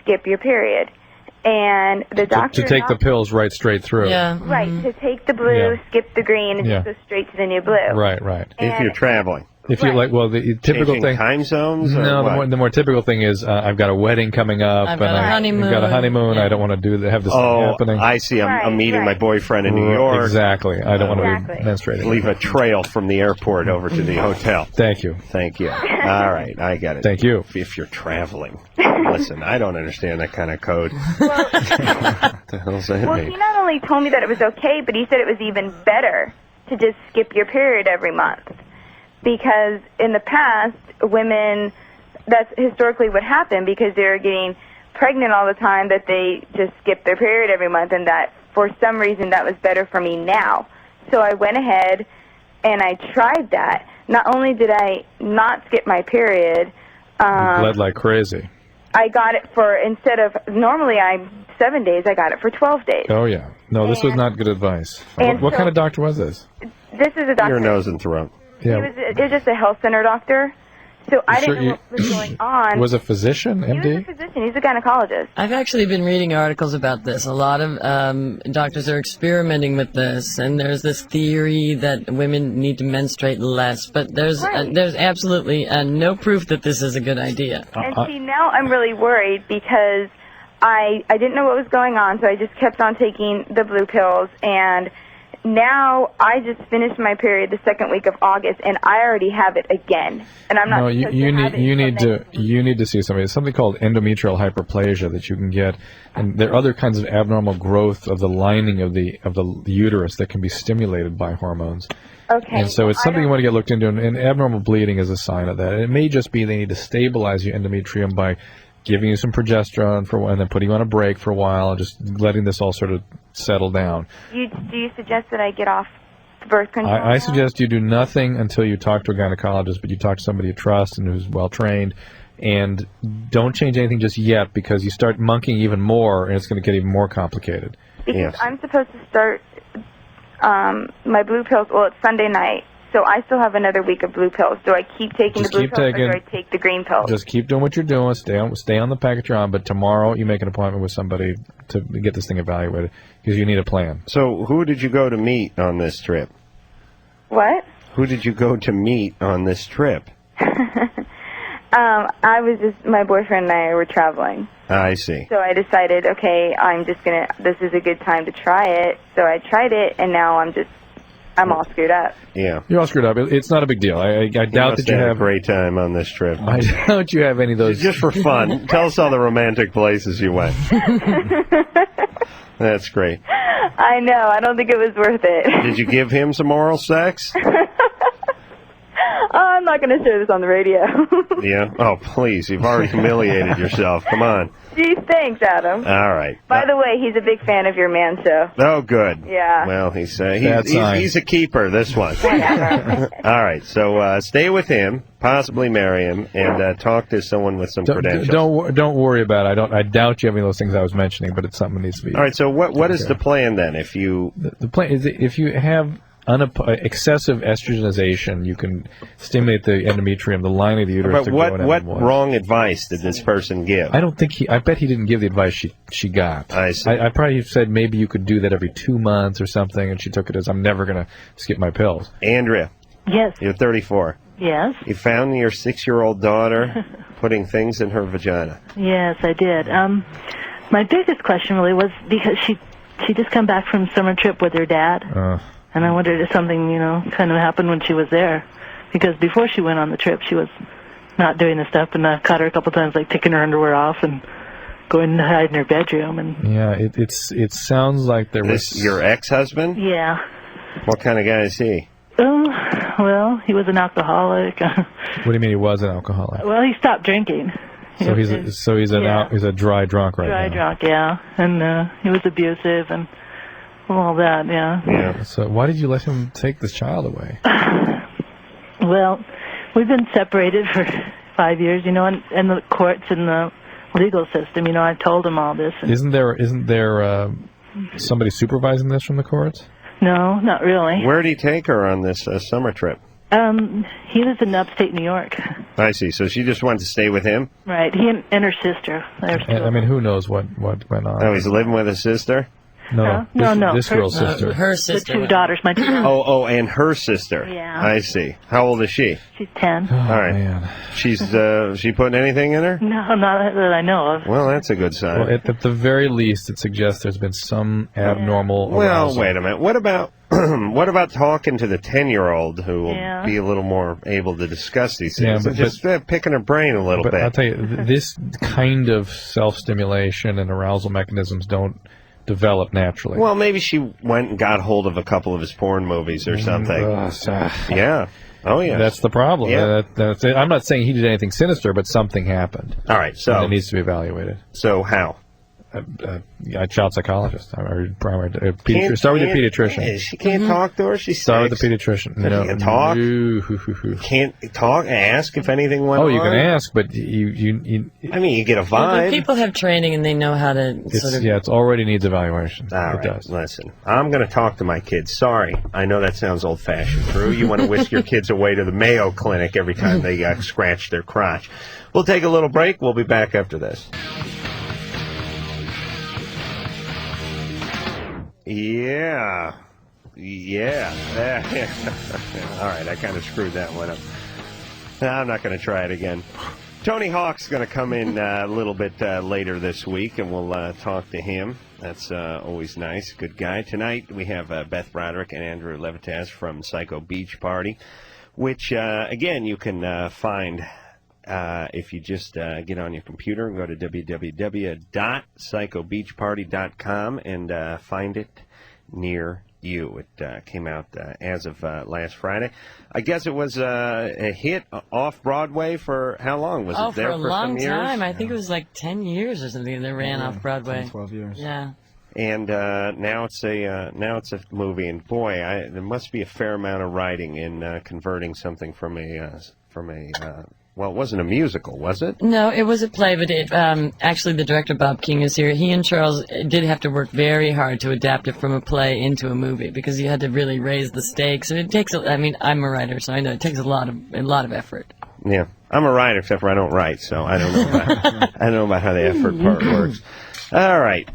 Speaker 9: skip your period. And the doctor...
Speaker 10: To take the pills right straight through.
Speaker 4: Yeah.
Speaker 9: Right, to take the blue, skip the green, and just go straight to the new blue.
Speaker 10: Right.
Speaker 1: If you're traveling.
Speaker 10: If you like, well, the typical
Speaker 1: Changing
Speaker 10: thing.
Speaker 1: time zones?
Speaker 10: No, the more typical thing is I've got a wedding coming up.
Speaker 4: I've got a honeymoon.
Speaker 10: I've got a honeymoon.
Speaker 4: Yeah.
Speaker 10: I don't want to have this thing happening.
Speaker 1: I see. I'm meeting my boyfriend in New York.
Speaker 10: Exactly. I don't want to be menstruating.
Speaker 1: Leave a trail from the airport over to the hotel.
Speaker 10: Thank you.
Speaker 1: Thank you. All right, I get it.
Speaker 10: Thank you.
Speaker 1: If you're traveling. Listen, I don't understand that kind of code. What the hell's that mean?
Speaker 9: He not only told me that it was okay, but he said it was even better to just skip your period every month. Because in the past, women, that's historically what happened, because they were getting pregnant all the time, that they just skipped their period every month, and that for some reason that was better for me now. So I went ahead and I tried that. Not only did I not skip my period,
Speaker 10: you bled like crazy.
Speaker 9: I got it for, instead of, normally I'm 7 days, I got it for 12 days.
Speaker 10: Oh, yeah. No, this was not good advice. What kind of doctor was this?
Speaker 9: This is a doctor.
Speaker 1: Your nose and throat.
Speaker 10: Yeah.
Speaker 9: It was just a health center doctor. So I didn't know what was going on.
Speaker 10: Was a physician, MD?
Speaker 9: He was a physician. He's a gynecologist.
Speaker 4: I've actually been reading articles about this. A lot of doctors are experimenting with this, and there's this theory that women need to menstruate less, but there's absolutely no proof that this is a good idea.
Speaker 9: And see, now I'm really worried because I didn't know what was going on, so I just kept on taking the blue pills, and now I just finished my period the second week of August, and I already have it again. And I'm not.
Speaker 10: No, you need to see somebody. It's something called endometrial hyperplasia that you can get, and there are other kinds of abnormal growth of the lining of the uterus that can be stimulated by hormones.
Speaker 9: Okay.
Speaker 10: And so it's something you want to get looked into, and abnormal bleeding is a sign of that. And it may just be they need to stabilize your endometrium by giving you some progesterone for a while, and then putting you on a break for a while, and just letting this all sort of settle down.
Speaker 9: Do you suggest that I get off birth control?
Speaker 10: I suggest you do nothing until you talk to a gynecologist, but you talk to somebody you trust and who's well trained, and don't change anything just yet, because you start monkeying even more, and it's going to get even more complicated.
Speaker 9: Because I'm supposed to start my blue pills. Well, it's Sunday night. So I still have another week of blue pills. Do I keep taking the blue pills, or do I take the green pills?
Speaker 10: Just keep doing what you're doing. Stay on the package you're on. But tomorrow you make an appointment with somebody to get this thing evaluated, because you need a plan.
Speaker 1: So who did you go to meet on this trip?
Speaker 9: What?
Speaker 1: Who did you go to meet on this trip?
Speaker 9: I was just, my boyfriend and I were traveling.
Speaker 1: I see.
Speaker 9: So I decided, okay, this is a good time to try it. So I tried it, and now I'm all screwed up.
Speaker 1: Yeah.
Speaker 10: You're all screwed up. It's not a big deal. I doubt that you have
Speaker 1: a great time on this trip.
Speaker 10: I doubt you have any of those.
Speaker 1: Just for fun. Tell us all the romantic places you went. That's great.
Speaker 9: I know. I don't think it was worth it.
Speaker 1: Did you give him some oral sex?
Speaker 9: I'm not going to share this on the radio.
Speaker 1: Yeah? Oh, please. You've already humiliated yourself. Come on.
Speaker 9: Gee, thanks, Adam.
Speaker 1: All right.
Speaker 9: By the way, he's a big fan of your man show.
Speaker 1: Oh, good.
Speaker 9: Yeah.
Speaker 1: Well, he's a keeper, this one. All right. So stay with him, possibly marry him, and talk to someone with some credentials.
Speaker 10: Don't worry about it. I doubt you have any of those things I was mentioning, but it's something that needs to be.
Speaker 1: All right. So what is the plan then? If you
Speaker 10: the plan is if you have excessive estrogenization, you can stimulate the endometrium, the lining of the uterus.
Speaker 1: But what wrong advice did this person give?
Speaker 10: I bet he didn't give the advice she got.
Speaker 1: I see.
Speaker 10: I probably said maybe you could do that every 2 months or something, and she took it as, I'm never going to skip my pills.
Speaker 1: Andrea.
Speaker 11: Yes.
Speaker 1: You're 34.
Speaker 11: Yes.
Speaker 1: You found your 6-year-old daughter putting things in her vagina.
Speaker 11: Yes, I did. My biggest question really was because she just come back from summer trip with her dad. And I wondered if something, kind of happened when she was there. Because before she went on the trip, she was not doing the stuff. And I caught her a couple times, like, taking her underwear off and going to hide in her bedroom. And
Speaker 10: yeah, it sounds like there was...
Speaker 1: Your ex-husband?
Speaker 11: Yeah.
Speaker 1: What kind of guy is he?
Speaker 11: Well, he was an alcoholic.
Speaker 10: What do you mean he was an alcoholic?
Speaker 11: Well, he stopped drinking.
Speaker 10: So he's a dry drunk right now.
Speaker 11: Dry drunk, yeah. And he was abusive and... all that, yeah.
Speaker 1: Yeah.
Speaker 10: So why did you let him take this child away?
Speaker 11: Well, we've been separated for 5 years, in the courts and the legal system. I told him all this.
Speaker 10: Isn't there somebody supervising this from the courts?
Speaker 11: No, not really.
Speaker 1: Where did he take her on this summer trip?
Speaker 11: He lives in upstate New York.
Speaker 1: I see. So she just wanted to stay with him?
Speaker 11: Right. He and her sister.
Speaker 10: I mean, who knows what went on?
Speaker 1: Oh, he's living with his sister?
Speaker 10: No.
Speaker 11: No.
Speaker 10: This girl's sister.
Speaker 4: Her sister.
Speaker 11: The two daughters. My two daughters.
Speaker 1: Oh, and her sister.
Speaker 11: Yeah.
Speaker 1: I see. How old is she?
Speaker 11: She's 10.
Speaker 10: Oh,
Speaker 1: All right.
Speaker 10: man.
Speaker 1: She's she putting anything in her?
Speaker 11: No, not that I know of.
Speaker 1: Well, that's a good sign.
Speaker 10: Well, at the very least, it suggests there's been some abnormal
Speaker 1: Well,
Speaker 10: arousal.
Speaker 1: wait a minute. What about talking to the 10-year-old who will be a little more able to discuss these things?
Speaker 10: Yeah, but
Speaker 1: just picking her brain a little
Speaker 10: but
Speaker 1: bit.
Speaker 10: I'll tell you, this kind of self-stimulation and arousal mechanisms don't develop naturally.
Speaker 1: Well, maybe she went and got hold of a couple of his porn movies or something. Yeah. Oh, yeah.
Speaker 10: That's the problem.
Speaker 1: Yeah.
Speaker 10: That's it. I'm not saying he did anything sinister, but something happened.
Speaker 1: All right, so...
Speaker 10: And it needs to be evaluated.
Speaker 1: So how?
Speaker 10: A child psychologist. Or primary pediatrician. Start with your pediatrician.
Speaker 1: She can't talk to her? She's
Speaker 10: Start with the pediatrician.
Speaker 1: No, can't talk? Can't talk? Ask if anything went on?
Speaker 10: You can ask, but you
Speaker 1: I mean, you get a vibe.
Speaker 4: People have training and they know how to
Speaker 10: it already needs evaluation.
Speaker 1: All right, listen. I'm going to talk to my kids. Sorry. I know that sounds old-fashioned, Drew. You want to whisk your kids away to the Mayo Clinic every time they scratch their crotch. We'll take a little break. We'll be back after this. Yeah. All right, I kind of screwed that one up. I'm not going to try it again. Tony Hawk's going to come in a little bit later this week, and we'll talk to him. That's always nice. Good guy. Tonight we have Beth Broderick and Andrew Levitas from Psycho Beach Party, which, again, you can find if you just get on your computer and go to www.psychobeachparty.com and find it near you. It came out as of last Friday. I guess it was a hit off-Broadway for how long? Was it there
Speaker 4: for a
Speaker 1: for
Speaker 4: long
Speaker 1: some years?
Speaker 4: time. I think it was like 10 years or something they ran off-Broadway.
Speaker 2: 12 years.
Speaker 4: Yeah.
Speaker 1: And now it's a movie, and boy, there must be a fair amount of writing in converting something from a well, it wasn't a musical, was it?
Speaker 4: No, it was a play, but actually the director, Bob King, is here. He and Charles did have to work very hard to adapt it from a play into a movie because you had to really raise the stakes. And it takes, I'm a writer, so I know it takes a lot of effort.
Speaker 1: Yeah. I'm a writer, except for I don't write, so I don't know about how the effort part works. All right.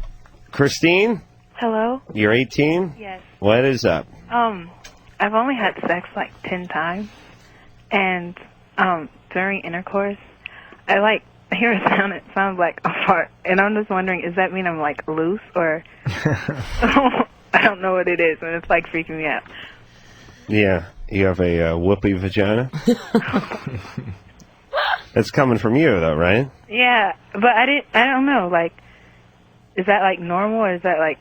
Speaker 1: Christine?
Speaker 12: Hello?
Speaker 1: You're 18?
Speaker 12: Yes.
Speaker 1: What is up?
Speaker 12: I've only had sex like 10 times, and during intercourse, I hear a sound. It sounds like a fart, and I'm just wondering, does that mean I'm like loose, or I don't know what it is, and it's like freaking me out.
Speaker 1: Yeah, you have a whoopee vagina. It's coming from you, though, right?
Speaker 12: Yeah, but I don't know. Like, is that like normal, or is that like?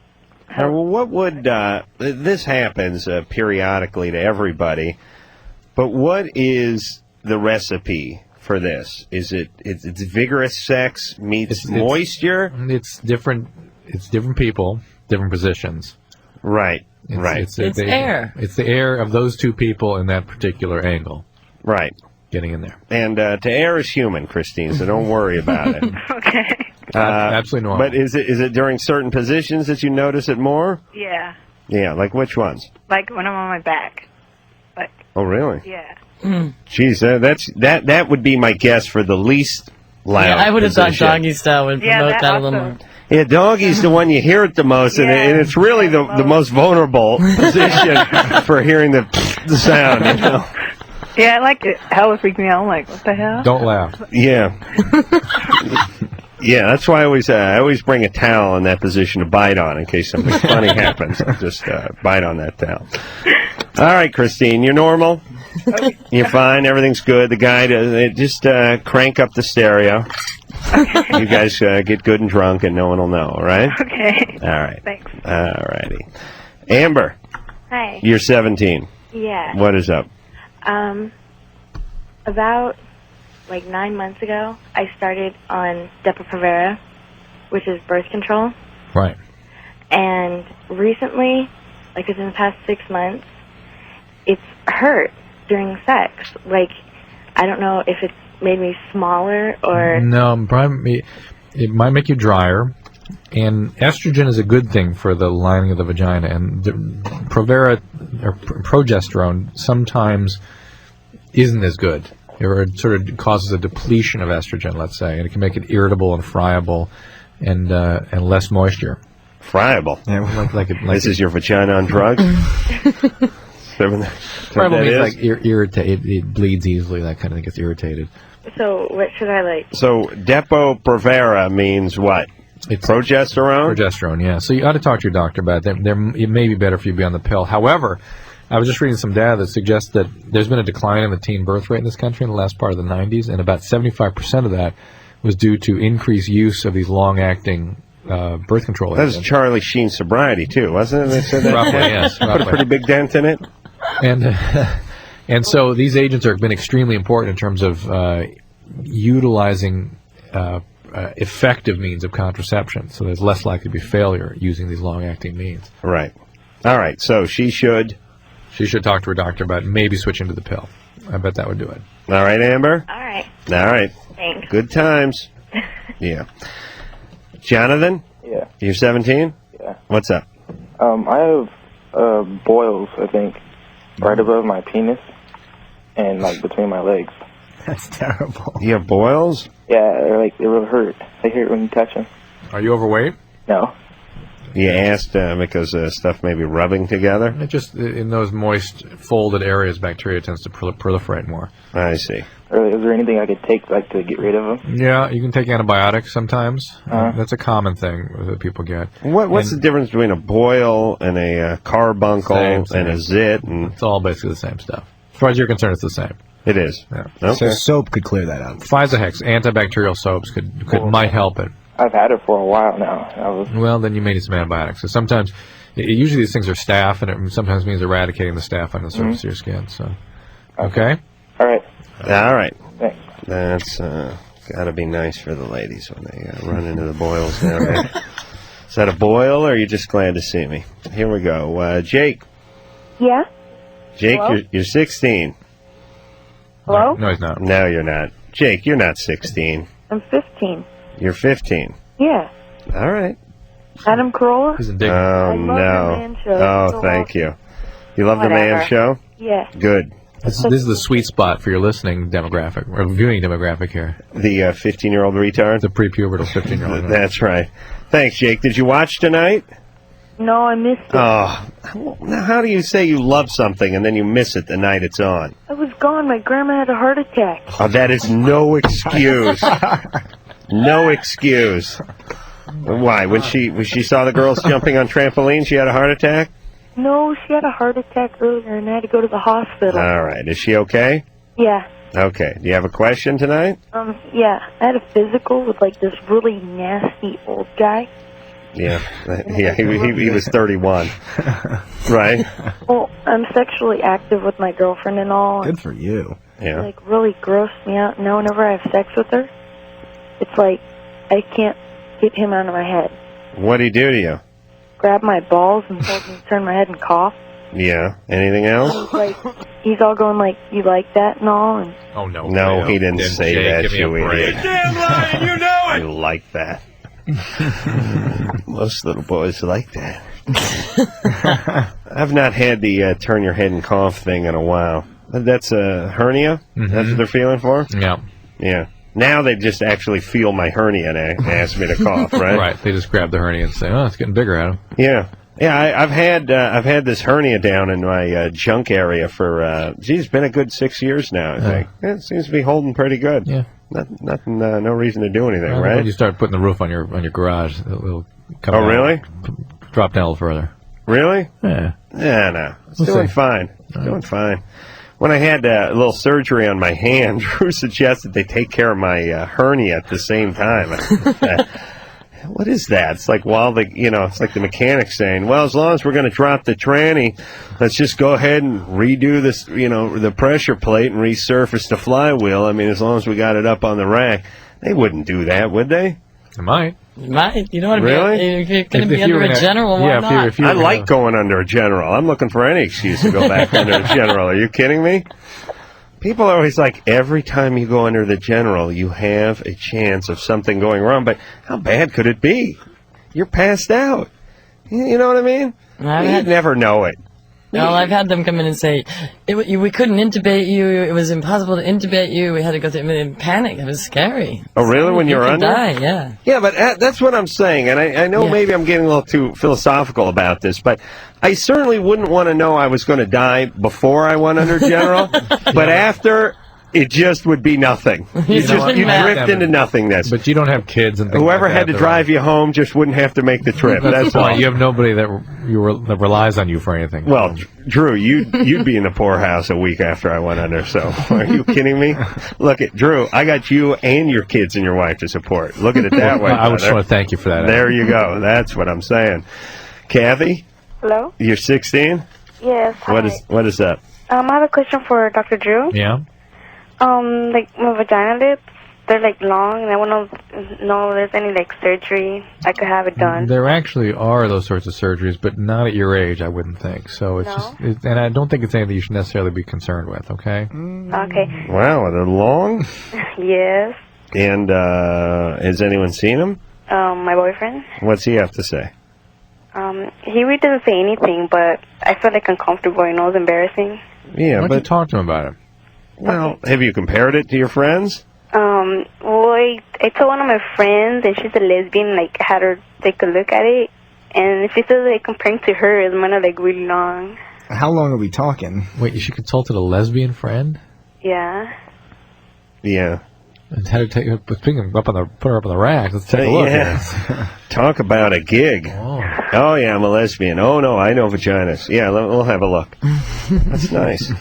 Speaker 1: Well, what would this happens periodically to everybody? But what is the recipe for this? Is it's vigorous sex meets moisture?
Speaker 10: It's different people, different positions.
Speaker 1: Right.
Speaker 10: It's
Speaker 4: air.
Speaker 10: It's the air of those two people in that particular angle.
Speaker 1: Right.
Speaker 10: Getting in there.
Speaker 1: And to air is human, Christine, so don't worry about it.
Speaker 12: Okay.
Speaker 10: Absolutely normal.
Speaker 1: But is it during certain positions that you notice it more?
Speaker 12: Yeah.
Speaker 1: Yeah, like which ones?
Speaker 12: Like when I'm on my back. Like.
Speaker 1: Oh, really?
Speaker 12: Yeah.
Speaker 1: Jeez, that would be my guess for the least loud.
Speaker 4: Yeah, I would have thought
Speaker 1: position.
Speaker 4: doggy style would promote that a little more.
Speaker 1: Yeah, doggy's the one you hear it the most, and it's really the most vulnerable position for hearing the sound. You know?
Speaker 12: Yeah, I like it. Hella freaked me out. I'm like, what the hell?
Speaker 10: Don't laugh.
Speaker 1: Yeah. Yeah, that's why I always bring a towel in that position to bite on in case something funny happens. I'll just bite on that towel. All right, Christine, you're normal?
Speaker 12: Okay.
Speaker 1: You're fine? Everything's good? The guy just crank up the stereo. Okay. You guys get good and drunk and no one will know, all right?
Speaker 12: Okay.
Speaker 1: All right.
Speaker 12: Thanks.
Speaker 1: All righty. Amber.
Speaker 13: Hi.
Speaker 1: You're 17.
Speaker 13: Yeah.
Speaker 1: What is up?
Speaker 13: About like 9 months ago, I started on Depo-Provera, which is birth control.
Speaker 10: Right.
Speaker 13: And recently, like within the past 6 months, it's hurt during sex. Like, I don't know if it's made me smaller or...
Speaker 10: No, probably it might make you drier. And estrogen is a good thing for the lining of the vagina. And Provera, or progesterone, sometimes
Speaker 3: isn't as good. Or it sort of causes a depletion of estrogen, let's say, and it can make it irritable and friable and less moisture.
Speaker 1: Friable?
Speaker 3: Yeah,
Speaker 1: this is your vagina on drugs?
Speaker 3: Friable means like irritate. It bleeds easily, that kind of thing, gets irritated.
Speaker 13: So what should I like?
Speaker 1: So Depo-Provera means what? It's progesterone?
Speaker 3: Progesterone, yeah. So you ought to talk to your doctor about it. It may be better for you to be on the pill. However, I was just reading some data that suggests that there's been a decline in the teen birth rate in this country in the last part of the 90s, and about 75% of that was due to increased use of these long-acting birth control
Speaker 1: agents. That was Charlie Sheen's sobriety, too, wasn't it? They said that?
Speaker 3: Roughly, yes.
Speaker 1: Put a pretty big dent in it.
Speaker 3: And so these agents have been extremely important in terms of utilizing effective means of contraception. So there's less likely to be failure using these long-acting means.
Speaker 1: Right. All right. So she should
Speaker 3: talk to her doctor about maybe switching to the pill. I bet that would do it.
Speaker 1: All right, Amber?
Speaker 13: All right.
Speaker 1: All right.
Speaker 13: Thanks.
Speaker 1: Good times. Yeah. Jonathan?
Speaker 14: Yeah.
Speaker 1: You're 17?
Speaker 14: Yeah.
Speaker 1: What's up?
Speaker 14: I have boils, I think, right above my penis and, like, between my legs.
Speaker 2: That's terrible.
Speaker 1: You have boils?
Speaker 14: Yeah, like, it will hurt. I hear it when you touch them.
Speaker 3: Are you overweight?
Speaker 14: No.
Speaker 1: You asked because stuff may be rubbing together?
Speaker 3: It just, in those moist, folded areas, bacteria tends to proliferate more.
Speaker 1: I see.
Speaker 14: Or is there anything I could take, like, to get rid of them?
Speaker 3: Yeah, you can take antibiotics sometimes. That's a common thing that people get.
Speaker 1: What's the difference between a boil and a carbuncle and a zit? And
Speaker 3: it's all basically the same stuff. As far as you're concerned, it's the same.
Speaker 1: It is.
Speaker 3: Yeah.
Speaker 1: Okay.
Speaker 2: So soap could clear that up.
Speaker 3: Physahex, antibacterial soaps might help it.
Speaker 14: I've had it for a while now.
Speaker 3: Well, then you may need some antibiotics. So sometimes, usually these things are staph, and it sometimes means eradicating the staph on the surface of your skin. So, okay?
Speaker 14: All right.
Speaker 1: All right.
Speaker 14: Thanks.
Speaker 1: That's got to be nice for the ladies when they run into the boils down there. Is that a boil, or are you just glad to see me? Here we go. Jake.
Speaker 5: Yeah?
Speaker 1: Jake,
Speaker 5: Hello?
Speaker 1: you're 16.
Speaker 5: Hello?
Speaker 3: No, he's not.
Speaker 1: No, you're not. Jake, you're not 16.
Speaker 5: I'm 15.
Speaker 1: You're 15.
Speaker 5: Yeah.
Speaker 1: All right.
Speaker 5: Adam Carolla?
Speaker 3: He's
Speaker 1: Oh,
Speaker 5: I love
Speaker 1: no.
Speaker 5: the Man Show.
Speaker 1: Oh,
Speaker 5: So
Speaker 1: thank you. You love the
Speaker 5: Whatever.
Speaker 1: Man Show?
Speaker 5: Yeah.
Speaker 1: Good.
Speaker 3: This is the sweet spot for your listening demographic, or viewing demographic here.
Speaker 1: The 15-year-old retard?
Speaker 3: The pre-pubertal 15-year-old.
Speaker 1: That's right. Thanks, Jake. Did you watch tonight?
Speaker 5: No, I missed it.
Speaker 1: Oh, now how do you say you love something and then you miss it the night it's on?
Speaker 5: I was gone. My grandma had a heart attack.
Speaker 1: Oh, that is no excuse. No excuse. Why? When she saw the girls jumping on trampolines, she had a heart attack?
Speaker 5: No, she had a heart attack earlier and I had to go to the hospital.
Speaker 1: All right. Is she okay?
Speaker 5: Yeah.
Speaker 1: Okay. Do you have a question tonight?
Speaker 5: Yeah. I had a physical with, like, this really nasty old guy.
Speaker 1: Yeah. Yeah, he was 31. Right?
Speaker 5: Well, I'm sexually active with my girlfriend and all.
Speaker 2: Good for you.
Speaker 1: Yeah.
Speaker 5: Like, really grossed me out. Now whenever I have sex with her, it's like I can't get him out of my head.
Speaker 1: What'd he do to you?
Speaker 5: Grab my balls and told me to turn my head and cough.
Speaker 1: Yeah. Anything else?
Speaker 5: Like, he's all going like, you like that and all? And
Speaker 3: Oh, no.
Speaker 1: No, he didn't say
Speaker 3: Jake,
Speaker 1: that,
Speaker 3: give me
Speaker 1: you
Speaker 3: a break.
Speaker 1: idiot. Damn right, you know it! You like that. Most little boys like that. I've not had the turn your head and cough thing in a while. That's a hernia? That's what they're feeling for?
Speaker 3: Yeah.
Speaker 1: Yeah. Now they just actually feel my hernia and ask me to cough, right?
Speaker 3: Right. They just grab the hernia and say, oh, it's getting bigger, Adam.
Speaker 1: Yeah. Yeah, I've had this hernia down in my junk area for, it's been a good 6 years now, I think. It seems to be holding pretty good.
Speaker 3: Yeah.
Speaker 1: Nothing, no reason to do anything,
Speaker 3: Well,
Speaker 1: right?
Speaker 3: When you start putting the roof on your garage, it'll come
Speaker 1: Oh,
Speaker 3: down,
Speaker 1: really?
Speaker 3: Drop down a little further.
Speaker 1: Really?
Speaker 3: Yeah.
Speaker 1: Yeah, no. It's
Speaker 3: We'll
Speaker 1: doing
Speaker 3: see.
Speaker 1: fine. It's doing fine. When I had a little surgery on my hand, Drew suggested they take care of my hernia at the same time. What is that? It's like it's like the mechanic saying, well, as long as we're going to drop the tranny, let's just go ahead and redo this, the pressure plate and resurface the flywheel. I mean, as long as we got it up on the rack. They wouldn't do that, would they?
Speaker 3: They might.
Speaker 4: Right. You know what I mean?
Speaker 1: Really?
Speaker 4: If you're going to be under a general, why not?
Speaker 1: I like going under a general. I'm looking for any excuse to go back under a general. Are you kidding me? People are always like, every time you go under the general, you have a chance of something going wrong. But how bad could it be? You're passed out. You know what I mean? You'd never know it.
Speaker 4: Well, I've had them come in and say, we couldn't intubate you. It was impossible to intubate you. We had to go through in panic. It was scary.
Speaker 1: Oh, really? When you were
Speaker 4: could
Speaker 1: under?
Speaker 4: Die, yeah.
Speaker 1: Yeah, but that's what I'm saying, and I know maybe I'm getting a little too philosophical about this, but I certainly wouldn't want to know I was going to die before I went under, General, but after... It just would be nothing. You drift into nothingness.
Speaker 10: But you don't have kids and things
Speaker 1: whoever
Speaker 10: like that
Speaker 1: had to drive you home just wouldn't have to make the trip.
Speaker 10: That's
Speaker 1: all.
Speaker 10: why you have nobody that relies on you for anything.
Speaker 1: Well, Drew, you'd be in the poorhouse a week after I went under. So are you kidding me? Look at Drew. I got you and your kids and your wife to support. Look at it that way.
Speaker 10: I just want to thank you for that.
Speaker 1: There you go. That's what I'm saying. Kathy.
Speaker 15: Hello.
Speaker 1: You're 16.
Speaker 15: Yes. Hi.
Speaker 1: What is up?
Speaker 15: I have a question for Dr. Drew.
Speaker 10: Yeah.
Speaker 15: Like my vagina lips, they're like long, and I want to know if there's any like surgery I could have it done.
Speaker 10: There actually are those sorts of surgeries, but not at your age, I wouldn't think. So it's and I don't think it's anything you should necessarily be concerned with. Okay.
Speaker 15: Okay.
Speaker 1: Wow, they're long.
Speaker 15: Yes.
Speaker 1: And has anyone seen them?
Speaker 15: My boyfriend.
Speaker 1: What's he have to say?
Speaker 15: He really doesn't say anything, but I feel like uncomfortable. You know, it's embarrassing.
Speaker 1: Yeah,
Speaker 10: Why don't you talk to him about it?
Speaker 1: Well, have you compared it to your friends?
Speaker 15: Well, I told one of my friends, and she's a lesbian, like, had her take a look at it, and she said, like, comparing to hers, mine are, like, really long.
Speaker 2: How long are we talking?
Speaker 10: Wait, she consulted a lesbian friend?
Speaker 15: Yeah.
Speaker 1: Yeah.
Speaker 10: And had her put her up on the rack. Let's take a look.
Speaker 1: Yeah. Talk about a gig. Oh, yeah, I'm a lesbian. Oh, no, I know vaginas. Yeah, we'll have a look. That's nice.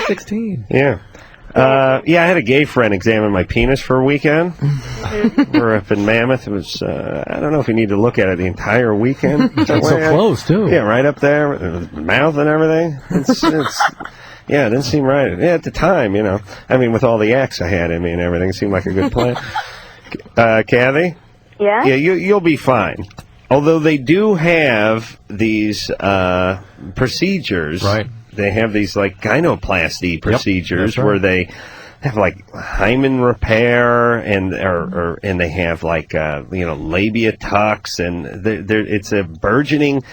Speaker 10: 16.
Speaker 1: Yeah. I had a gay friend examine my penis for a weekend. We're up in Mammoth. It was, I don't know if you need to look at it the entire weekend.
Speaker 10: It's so close, too.
Speaker 1: Yeah, right up there, with the mouth and everything. Yeah, it didn't seem right. Yeah, at the time, you know. I mean, with all the acts I had in me and everything, it seemed like a good plan. Kathy?
Speaker 15: Yeah?
Speaker 1: Yeah, you'll be fine. Although they do have these procedures.
Speaker 10: Right.
Speaker 1: They have these, like, gynoplasty procedures where they have, like, hymen repair and they have, like, labia tucks, and it's a burgeoning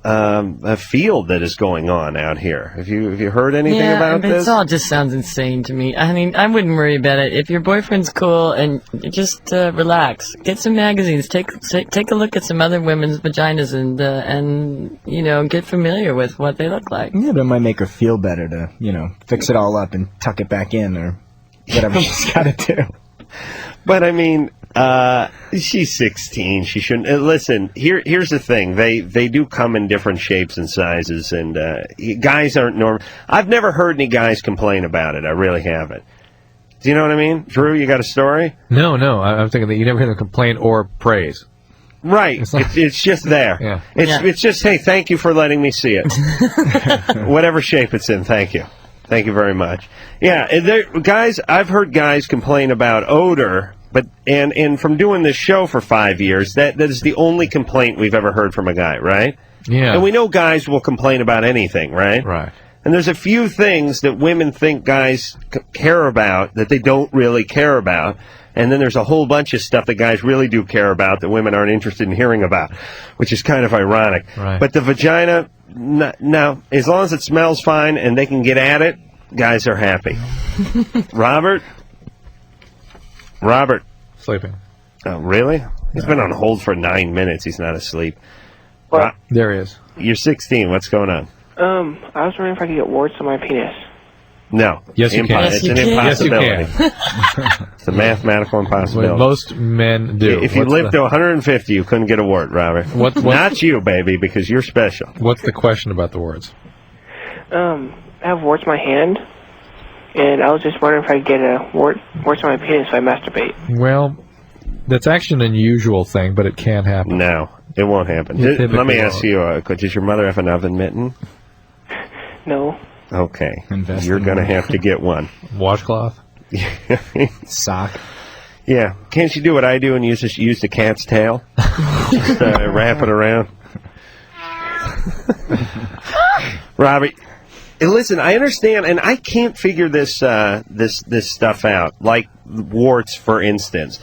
Speaker 1: a field that is going on out here. Have you heard anything about this?
Speaker 4: It all just sounds insane to me. I mean, I wouldn't worry about it. If your boyfriend's cool, and just relax, get some magazines, take a look at some other women's vaginas, and get familiar with what they look like.
Speaker 2: Yeah, that might make her feel better to fix it all up and tuck it back in or whatever she's got to do.
Speaker 1: But I mean, she's 16. She shouldn't. Listen, here's the thing. They do come in different shapes and sizes, and guys aren't normal. I've never heard any guys complain about it. I really haven't. Do you know what I mean? Drew, you got a story?
Speaker 10: No. I'm thinking that you never hear them complain or praise.
Speaker 1: Right. It's just there.
Speaker 10: Yeah.
Speaker 1: It's just, hey, thank you for letting me see it. Whatever shape it's in, thank you. Thank you very much. Yeah, guys, I've heard guys complain about odor, and from doing this show for 5 years, that is the only complaint we've ever heard from a guy, right?
Speaker 10: Yeah.
Speaker 1: And we know guys will complain about anything, right?
Speaker 10: Right.
Speaker 1: And there's a few things that women think guys care about that they don't really care about. And then there's a whole bunch of stuff that guys really do care about that women aren't interested in hearing about, which is kind of ironic.
Speaker 10: Right.
Speaker 1: But the vagina, no, as long as it smells fine and they can get at it, guys are happy. Robert?
Speaker 10: Sleeping.
Speaker 1: Oh, really? He's been on hold for 9 minutes. He's not asleep.
Speaker 10: There he is.
Speaker 1: You're 16. What's going on?
Speaker 16: I was wondering if I could get warts on my penis.
Speaker 1: No.
Speaker 10: Yes, you can.
Speaker 1: It's an impossibility.
Speaker 10: Yes, you can.
Speaker 1: It's a mathematical impossibility.
Speaker 10: What most men do.
Speaker 1: If you lived to 150, you couldn't get a wart, Robert. Not you, baby, because you're special.
Speaker 10: What's the question about the warts?
Speaker 16: I have warts on my hand, and I was just wondering if I could get warts on my penis if I masturbate.
Speaker 10: Well, that's actually an unusual thing, but it can happen.
Speaker 1: No, it won't happen. Let me ask you, does your mother have an oven mitten?
Speaker 16: No.
Speaker 1: Okay. You're going to have to get one.
Speaker 10: Washcloth?
Speaker 2: Sock.
Speaker 1: Yeah. Can't you do what I do and use the cat's tail? Just wrap it around. Robbie, listen, I understand, and I can't figure this stuff out. Like warts, for instance.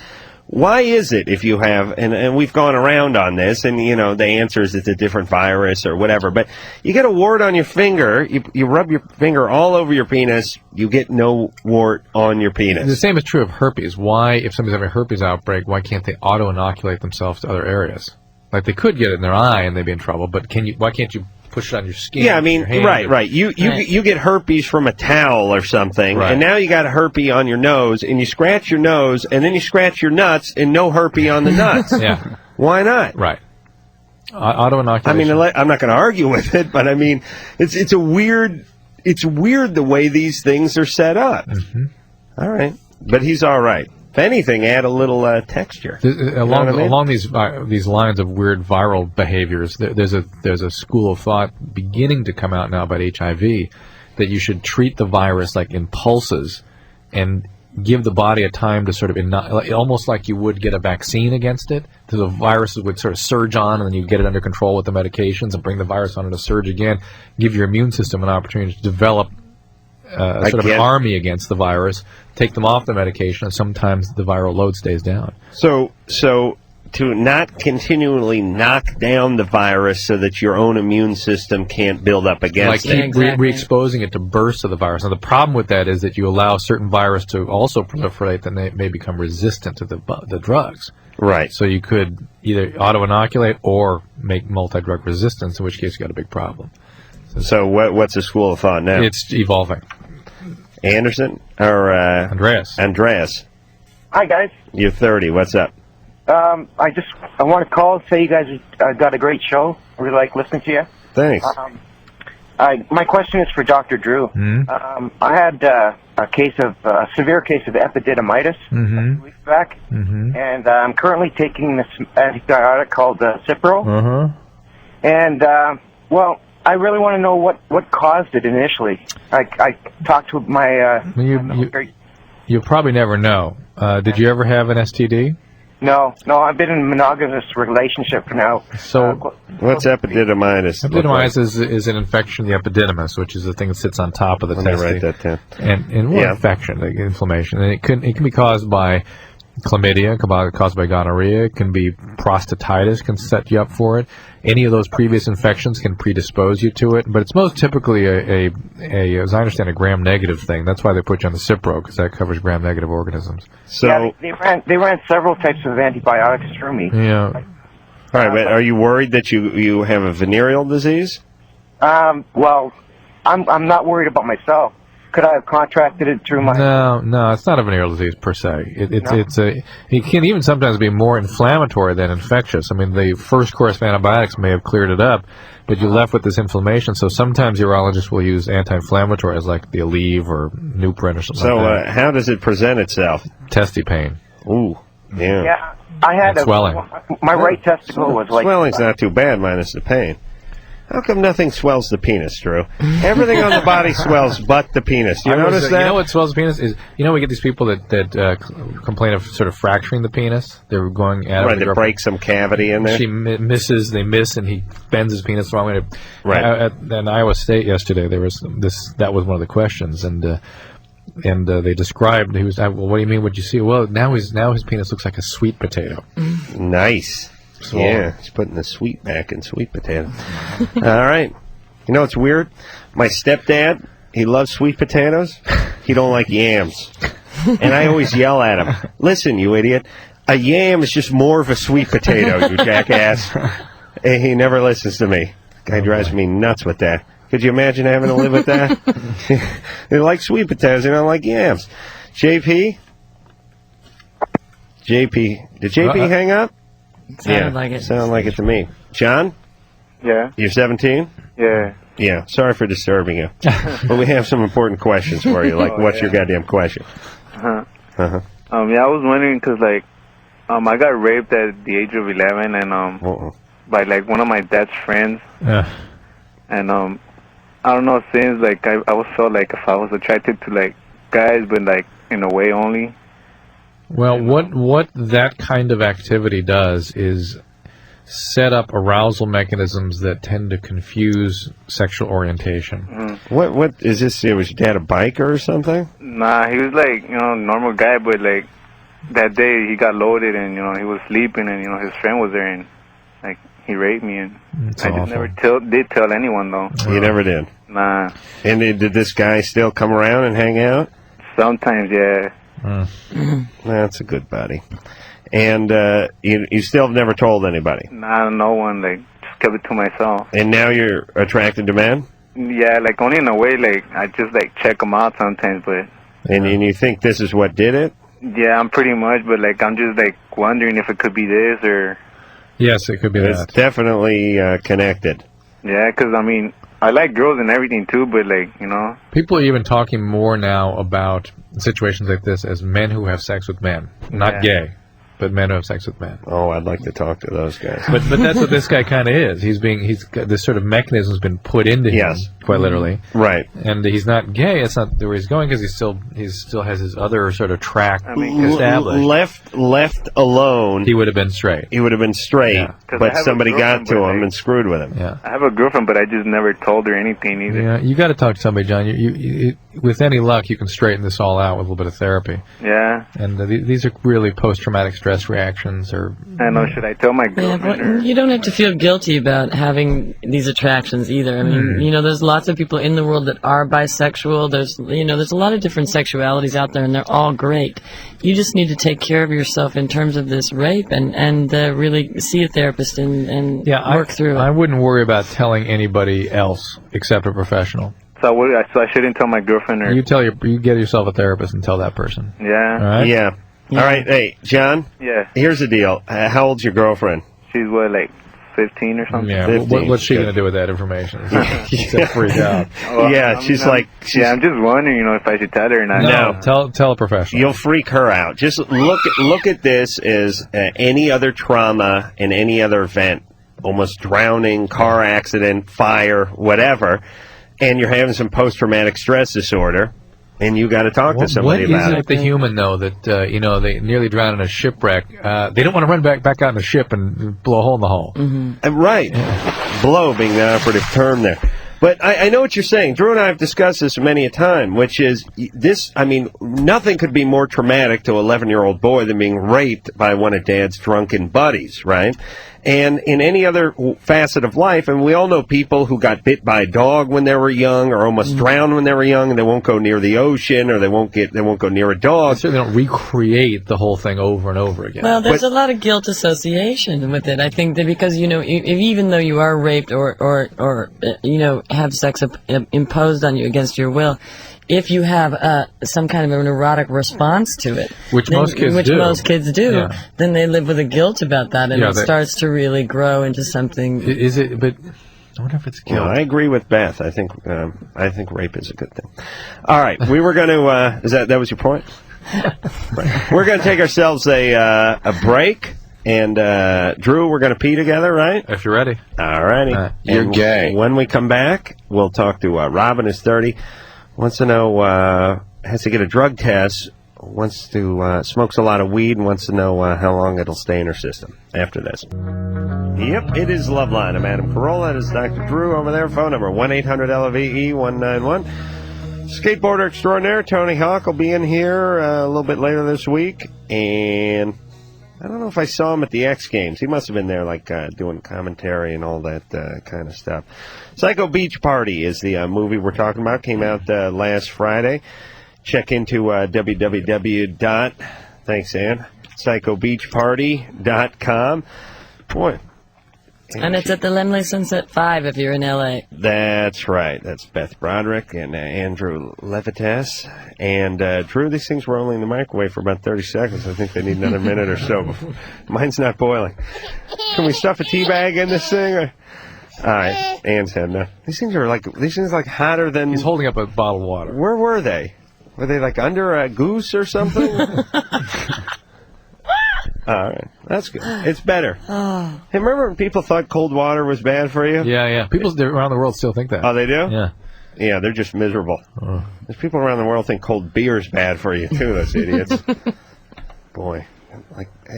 Speaker 1: Why is it if you have, and we've gone around on this, and, you know, the answer is it's a different virus or whatever, but you get a wart on your finger, you rub your finger all over your penis, you get no wart on your penis.
Speaker 3: The same is true of herpes. Why, if somebody's having a herpes outbreak, why can't they auto-inoculate themselves to other areas? Like, they could get it in their eye and they'd be in trouble, but why can't you push it on your skin?
Speaker 1: Yeah, I mean, right. You get herpes from a towel or something, and now you got a herpes on your nose, and you scratch your nose, and then you scratch your nuts, and no herpes on the nuts.
Speaker 3: Yeah.
Speaker 1: Why not?
Speaker 3: Right. Auto-inoculation.
Speaker 1: I mean, I'm not going to argue with it, but I mean, it's weird the way these things are set up.
Speaker 3: Mm-hmm.
Speaker 1: All right. But he's all right. If anything, add a little texture.
Speaker 3: Along these lines of weird viral behaviors, there's a school of thought beginning to come out now about HIV that you should treat the virus like in pulses and give the body a time to sort of almost like you would get a vaccine against it. So the virus would sort of surge on, and then you get it under control with the medications and bring the virus on to surge again. Give your immune system an opportunity to develop sort of an army against the virus, take them off the medication, and sometimes the viral load stays down.
Speaker 1: So to not continually knock down the virus so that your own immune system can't build up against it.
Speaker 3: Like keep re-exposing it to bursts of the virus. Now, the problem with that is that you allow certain virus to also proliferate, then they may become resistant to the drugs.
Speaker 1: Right.
Speaker 3: So you could either auto-inoculate or make multi-drug resistance, in which case you got a big problem.
Speaker 1: So what's the school of thought now?
Speaker 3: It's evolving.
Speaker 1: Anderson or
Speaker 3: Andreas?
Speaker 1: Andreas.
Speaker 17: Hi, guys.
Speaker 1: You're 30. What's up?
Speaker 17: I want to call and say you guys got a great show. I really like listening to you.
Speaker 1: Thanks.
Speaker 17: My question is for Dr. Drew.
Speaker 3: Mm-hmm.
Speaker 17: I had a severe case of epididymitis a few weeks back, and I'm currently taking this antibiotic called Cipro. And well, I really want to know what caused it initially. I talked to my.
Speaker 3: You probably never know. Did you ever have an STD?
Speaker 17: No, I've been in a monogamous relationship for now.
Speaker 3: So,
Speaker 1: what's epididymitis?
Speaker 3: Epididymitis is an infection of the epididymis, which is the thing that sits on top of the
Speaker 1: Let me
Speaker 3: testes.
Speaker 1: write that down.
Speaker 3: And infection, like inflammation, and it can be caused by chlamydia, can be caused by gonorrhea, it can be prostatitis, can set you up for it. Any of those previous infections can predispose you to it, but it's most typically as I understand, a gram-negative thing. That's why they put you on the Cipro, because that covers gram-negative organisms.
Speaker 1: So
Speaker 17: yeah, they ran several types of antibiotics through me.
Speaker 3: Yeah.
Speaker 1: All right, but are you worried that you have a venereal disease?
Speaker 17: Well, I'm not worried about myself. Could I have contracted it through my...
Speaker 3: No, it's not a venereal disease per se. It can even sometimes be more inflammatory than infectious. I mean, the first course of antibiotics may have cleared it up, but you're left with this inflammation. So sometimes urologists will use anti-inflammatories like the Aleve or Nuprin or something like that.
Speaker 1: How does it present itself?
Speaker 3: Testy pain.
Speaker 1: Ooh, yeah.
Speaker 17: Yeah, I had
Speaker 3: swelling.
Speaker 17: My right testicle was like...
Speaker 1: Swelling's not too bad, minus the pain. How come nothing swells the penis, Drew? Everything on the body swells but the penis. You notice that?
Speaker 3: You know what swells the penis is? You know, we get these people that complain of sort of fracturing the penis. They're going at it.
Speaker 1: Right, to break some cavity in there.
Speaker 3: They miss, and he bends his penis the wrong way.
Speaker 1: Right.
Speaker 3: At Iowa State yesterday, there was that was one of the questions, and they described. He was, well, what do you mean? What'd you see? Well, now his penis looks like a sweet potato.
Speaker 1: Nice. Yeah, he's putting the sweet back in sweet potato. All right. You know what's weird? My stepdad, he loves sweet potatoes. He don't like yams. And I always yell at him, listen, you idiot, a yam is just more of a sweet potato, you jackass. And he never listens to me. Guy drives me nuts with that. Could you imagine having to live with that? They like sweet potatoes, they don't like yams. JP? Did JP hang up?
Speaker 4: Sounded like it.
Speaker 1: Sounded like it to me. John?
Speaker 14: Yeah.
Speaker 1: You're 17?
Speaker 14: Yeah.
Speaker 1: Yeah. Sorry for disturbing you. But we have some important questions for you. Like, what's your goddamn question?
Speaker 14: Yeah,
Speaker 1: Uh-huh.
Speaker 14: I was wondering because, like, I got raped at the age of 11 and, by, like, one of my dad's friends.
Speaker 3: Yeah.
Speaker 14: And, I don't know, since, like, I always felt like if I was attracted to, like, guys, but, like, in a way only.
Speaker 3: Well, what that kind of activity does is set up arousal mechanisms that tend to confuse sexual orientation.
Speaker 14: Mm-hmm.
Speaker 1: What is this? Was your dad a biker or something?
Speaker 14: Nah, he was like, normal guy, but like, that day he got loaded and, he was sleeping and, his friend was there and, like, he raped me and I just never did tell anyone, though.
Speaker 1: You never did?
Speaker 14: Nah.
Speaker 1: And did this guy still come around and hang out?
Speaker 14: Sometimes, yeah.
Speaker 1: That's a good buddy. And you still have never told anybody?
Speaker 14: Nah, no one, like, just kept it to myself.
Speaker 1: And now you're attracted to men?
Speaker 14: Yeah, like, only in a way, like, I just, like, check them out sometimes, but...
Speaker 1: And you think this is what did it?
Speaker 14: Yeah, I'm pretty much, but, like, I'm just, like, wondering if it could be this or...
Speaker 10: Yes, it could be
Speaker 1: It's definitely connected.
Speaker 14: Yeah, because, I mean, I like girls and everything, too, but, like,
Speaker 10: People are even talking more now about situations like this as men who have sex with men. Not gay, but men who have sex with men.
Speaker 1: Oh, I'd like to talk to those guys.
Speaker 10: But that's what this guy kind of is. He's got this sort of mechanism's been put into him, quite literally.
Speaker 1: Right.
Speaker 10: And he's not gay. It's not where he's going because he still has his other sort of track established.
Speaker 1: Left alone,
Speaker 10: he would have been straight.
Speaker 1: He would have been straight, but somebody got to him and screwed with him.
Speaker 10: Yeah.
Speaker 14: I have a girlfriend, but I just never told her anything either.
Speaker 10: Yeah, you got to talk to somebody, John. You with any luck, you can straighten this all out with a little bit of therapy.
Speaker 14: Yeah.
Speaker 10: And these are really post-traumatic stress reactions, or
Speaker 14: I know. Should I tell my girlfriend?
Speaker 4: Yeah, but you don't have to feel guilty about having these attractions either. I mean, there's lots of people in the world that are bisexual. There's a lot of different sexualities out there, and they're all great. You just need to take care of yourself in terms of this rape and really see a therapist and work through it.
Speaker 10: I wouldn't worry about telling anybody else except a professional.
Speaker 14: So I shouldn't tell my girlfriend, or
Speaker 10: you get yourself a therapist and tell that person.
Speaker 14: Yeah.
Speaker 10: All right?
Speaker 1: Yeah. All right. Hey, John.
Speaker 14: Yeah.
Speaker 1: Here's the deal. How old's your girlfriend?
Speaker 14: She's what, like 15 or something?
Speaker 10: Yeah.
Speaker 1: 15.
Speaker 10: What's she going to do with that information? She's a freak out.
Speaker 1: Yeah, she's like.
Speaker 14: I'm just wondering, if I should tell her or not.
Speaker 10: No, tell a professional.
Speaker 1: You'll freak her out. Just look at this as any other trauma and any other event, almost drowning, car accident, fire, whatever, and you're having some post-traumatic stress disorder, and you got to talk to somebody about it.
Speaker 10: What is it with the human, though, that they nearly drowned in a shipwreck? They don't want to run back out in the ship and blow a hole in the hull.
Speaker 1: Right. Yeah. Blow being the operative term there. But I know what you're saying. Drew and I have discussed this many a time, which is this, nothing could be more traumatic to an 11-year-old boy than being raped by one of Dad's drunken buddies, right? And in any other facet of life, and we all know people who got bit by a dog when they were young, or almost drowned when they were young, and they won't go near the ocean, or they won't go near a dog.
Speaker 10: So they don't recreate the whole thing over and over again.
Speaker 4: Well, there's a lot of guilt association with it. I think that because even though you are raped or have sex imposed on you against your will, if you have some kind of a neurotic response to it,
Speaker 10: which most kids do,
Speaker 4: then they live with a guilt about that, and it starts to really grow into something.
Speaker 10: Is it? But I wonder if it's guilt.
Speaker 1: No, I agree with Beth. I think rape is a good thing. All right, we were going to. That was your point? Right. We're going to take ourselves a break. And, Drew, we're going to pee together, right?
Speaker 10: If you're ready.
Speaker 1: All righty.
Speaker 2: You're gay.
Speaker 1: When we come back, we'll talk to Robin, who's 30. Wants to know, has to get a drug test, wants to, smokes a lot of weed, and wants to know how long it'll stay in her system after this. Yep, it is Loveline. I'm Adam Carolla. That is Dr. Drew over there. Phone number 1-800-LOVE-191. Skateboarder extraordinaire Tony Hawk will be in here a little bit later this week. And I don't know if I saw him at the X Games. He must have been there, doing commentary and all that kind of stuff. Psycho Beach Party is the movie we're talking about. Came out last Friday. Check into psychobeachparty.com. Boy.
Speaker 4: And it's at the Lemley Sunset 5 if you're in L.A.
Speaker 1: That's right. That's Beth Broderick and Andrew Levitas. And, Drew, these things were only in the microwave for about 30 seconds. I think they need another minute or so. Mine's not boiling. Can we stuff a tea bag in this thing? All right. Ann's head now. These things are like hotter than...
Speaker 10: He's holding up a bottle of water.
Speaker 1: Where were they? Were they under a goose or something? All right. That's good. It's better. Hey, remember when people thought cold water was bad for you?
Speaker 10: Yeah. People around the world still think that.
Speaker 1: Oh, they do?
Speaker 10: Yeah.
Speaker 1: Yeah, they're just miserable. There's people around the world think cold beer is bad for you, too, those idiots. Boy.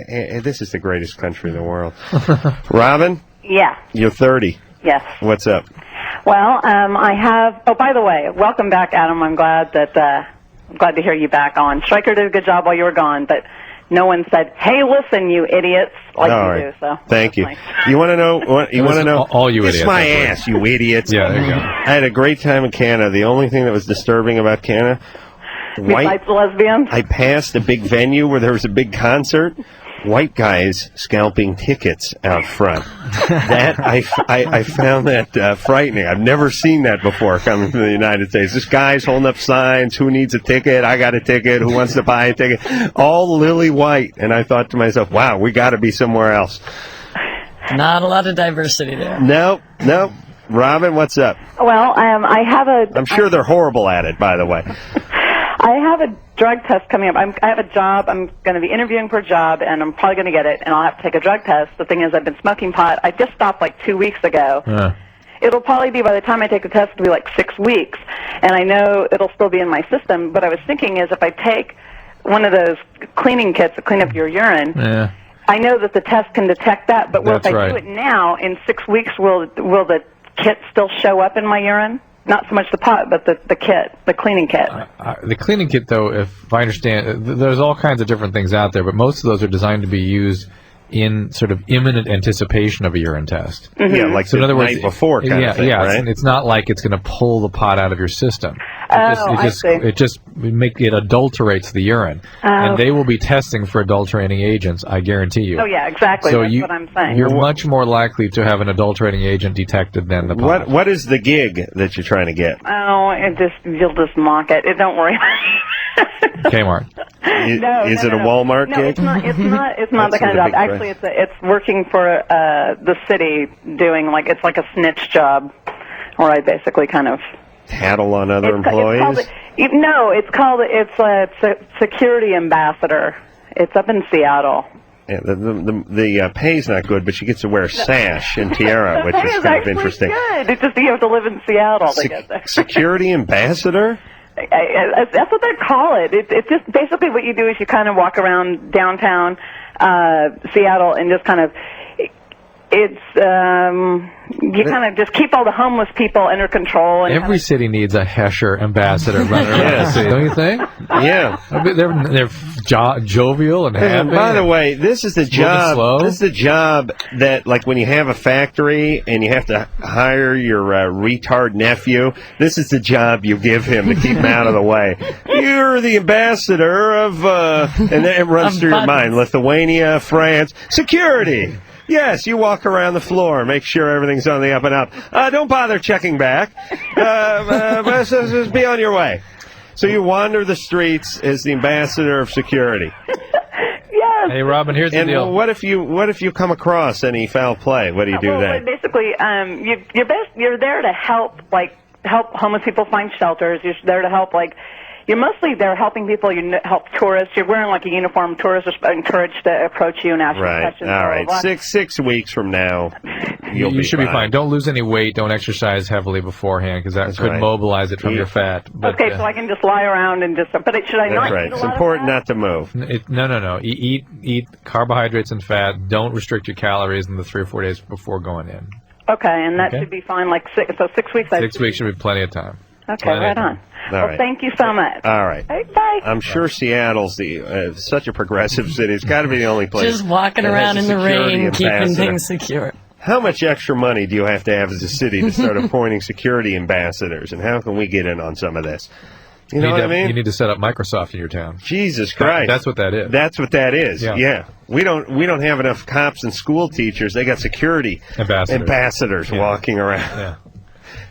Speaker 1: This is the greatest country in the world. Robin?
Speaker 18: Yeah.
Speaker 1: You're 30.
Speaker 18: Yes.
Speaker 1: What's up?
Speaker 18: Well, I have... Oh, by the way, welcome back, Adam. I'm glad to hear you back on. Stryker did a good job while you were gone, but no one said, "Hey, listen, you idiots," like
Speaker 1: All
Speaker 18: you
Speaker 1: right.
Speaker 18: do. So
Speaker 1: Thank you. You want to know what? You want to know?
Speaker 10: All you
Speaker 1: Kiss
Speaker 10: idiots.
Speaker 1: my
Speaker 10: actually.
Speaker 1: ass, you idiots.
Speaker 10: Yeah, there you go.
Speaker 1: I had a great time in Canada. The only thing that was disturbing about Canada,
Speaker 18: besides lesbians.
Speaker 1: I passed a big venue where there was a big concert. White guys scalping tickets out front. That I found that frightening. I've never seen that before coming from the United States. This guy's holding up signs. Who needs a ticket? I got a ticket. Who wants to buy a ticket? All lily white. And I thought to myself, wow, we got to be somewhere else.
Speaker 4: Not a lot of diversity there.
Speaker 1: Nope. Robin, what's up?
Speaker 18: Well, I have a.
Speaker 1: I'm sure they're horrible at it, by the way.
Speaker 18: I have a drug test coming up. I have a job. I'm going to be interviewing for a job, and I'm probably going to get it, and I'll have to take a drug test. The thing is, I've been smoking pot. I just stopped like 2 weeks ago. It'll probably be, by the time I take the test, it'll be like 6 weeks, and I know it'll still be in my system. But I was thinking is if I take one of those cleaning kits to clean up your urine, I know that the test can detect that, but if I do it now, in 6 weeks, will the kit still show up in my urine? Not so much the pot, but the kit, the cleaning kit.
Speaker 10: The cleaning kit, though, if I understand, there's all kinds of different things out there, but most of those are designed to be used in sort of imminent anticipation of a urine test.
Speaker 1: Yeah, like
Speaker 10: so in
Speaker 1: the
Speaker 10: other words,
Speaker 1: night before kind of thing, right?
Speaker 10: It's not like it's going to pull the pot out of your system. It just adulterates the urine, and they will be testing for adulterating agents. I guarantee you.
Speaker 18: Oh yeah, exactly.
Speaker 10: So
Speaker 18: That's what I'm saying.
Speaker 10: You're much more likely to have an adulterating agent detected than the pot.
Speaker 1: What is the gig that you're trying to get?
Speaker 18: Oh, you'll just mock it. Don't worry.
Speaker 10: Kmart.
Speaker 1: Is it a Walmart
Speaker 18: no,
Speaker 1: gig?
Speaker 18: it's not. It's not the kind of job. Actually, it's working for the city, doing it's like a snitch job, where I basically kind of
Speaker 1: tattle on other employees.
Speaker 18: It's called a security ambassador. It's up in Seattle.
Speaker 1: Yeah, the pay's not good, but she gets to wear a sash and tiara, which is kind of interesting.
Speaker 18: Good. It's just you have to live in Seattle to get there.
Speaker 1: Security ambassador?
Speaker 18: That's what they call it. It's just basically what you do is you kind of walk around downtown Seattle and just kind of you kind of just keep all the homeless people under control. And
Speaker 10: every city needs a Hesher ambassador running around the city, don't you think?
Speaker 1: Yeah.
Speaker 10: I mean, they're jovial and happy.
Speaker 1: And by the way, this is the job. This is the job that, like, when you have a factory and you have to hire your retard nephew, this is the job you give him to keep him out of the way. You're the ambassador of, and then it runs through your mind: Lithuania, France, security. Yes, you walk around the floor, make sure everything's on the up and up. Don't bother checking back. Just be on your way. So you wander the streets as the ambassador of security.
Speaker 18: Yes.
Speaker 10: Hey, Robin, here's the deal.
Speaker 1: What if you come across any foul play? What do you do then?
Speaker 18: Basically, you're there to help homeless people find shelters. You're there to help You're mostly there helping people. You help tourists. You're wearing a uniform. Tourists are encouraged to approach you and ask you questions.
Speaker 1: All right. 6 weeks from now,
Speaker 10: you should be fine. Don't lose any weight. Don't exercise heavily beforehand because that could mobilize it from your fat. But,
Speaker 18: okay, so I can just lie around and just. But should I not?
Speaker 1: That's right. It's important not to move.
Speaker 10: No. Eat carbohydrates and fat. Don't restrict your calories in the 3 or 4 days before going in.
Speaker 18: Okay, and that should be fine. 6 weeks.
Speaker 10: 6 weeks should be plenty of time.
Speaker 18: Okay, right on.
Speaker 1: Right.
Speaker 18: Thank you so much.
Speaker 1: All right.
Speaker 18: Hey, bye.
Speaker 1: I'm sure Seattle's such a progressive city. It's got to be the only place.
Speaker 4: Just walking around in the rain, keeping things secure.
Speaker 1: How much extra money do you have to have as a city to start appointing security ambassadors, and how can we get in on some of this? You know what I mean?
Speaker 10: You need to set up Microsoft in your town.
Speaker 1: Jesus Christ.
Speaker 10: That's what that is.
Speaker 1: That's what that is.
Speaker 10: Yeah.
Speaker 1: We don't have enough cops and school teachers. They got security ambassadors walking around.
Speaker 10: Yeah.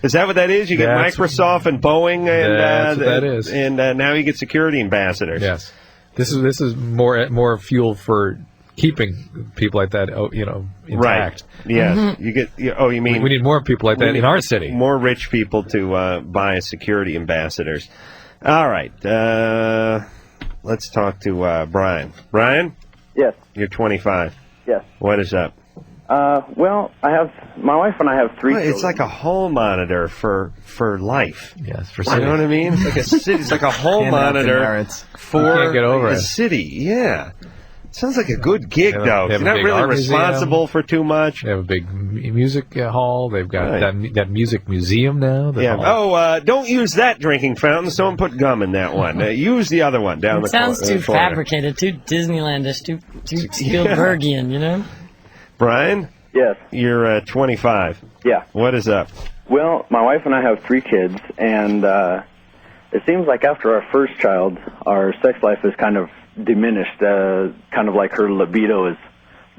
Speaker 1: Is that what that is? You get Microsoft and Boeing, and
Speaker 10: that's what that is.
Speaker 1: And now you get security ambassadors.
Speaker 10: Yes, this is more fuel for keeping people like that, intact.
Speaker 1: Right. Yes.
Speaker 4: Mm-hmm.
Speaker 1: You get. You mean
Speaker 10: we need more people like that in our city?
Speaker 1: More rich people to buy as security ambassadors. All right. Let's talk to Brian. Brian.
Speaker 19: Yes.
Speaker 1: You're 25.
Speaker 19: Yes.
Speaker 1: What is up?
Speaker 19: Well, my wife and I have 3 children.
Speaker 1: It's like a hall monitor for life.
Speaker 10: Yes, for
Speaker 1: city. You know what I mean? It's like a city. It's like a hall monitor for
Speaker 10: you can't get over
Speaker 1: the
Speaker 10: it.
Speaker 1: city. Yeah. Sounds like a good gig, though. You're not really responsible for too much.
Speaker 10: They have a big music hall. They've got that music museum now.
Speaker 1: Don't use that drinking fountain. Someone put gum in that one. Use the other one down the corner.
Speaker 4: Sounds too fabricated, too Disneylandish, too Spielbergian, you know?
Speaker 1: Brian?
Speaker 19: Yes.
Speaker 1: You're 25.
Speaker 19: Yeah.
Speaker 1: What is up?
Speaker 19: Well, my wife and I have 3 kids, and it seems like after our first child, our sex life is kind of diminished, kind of like her libido has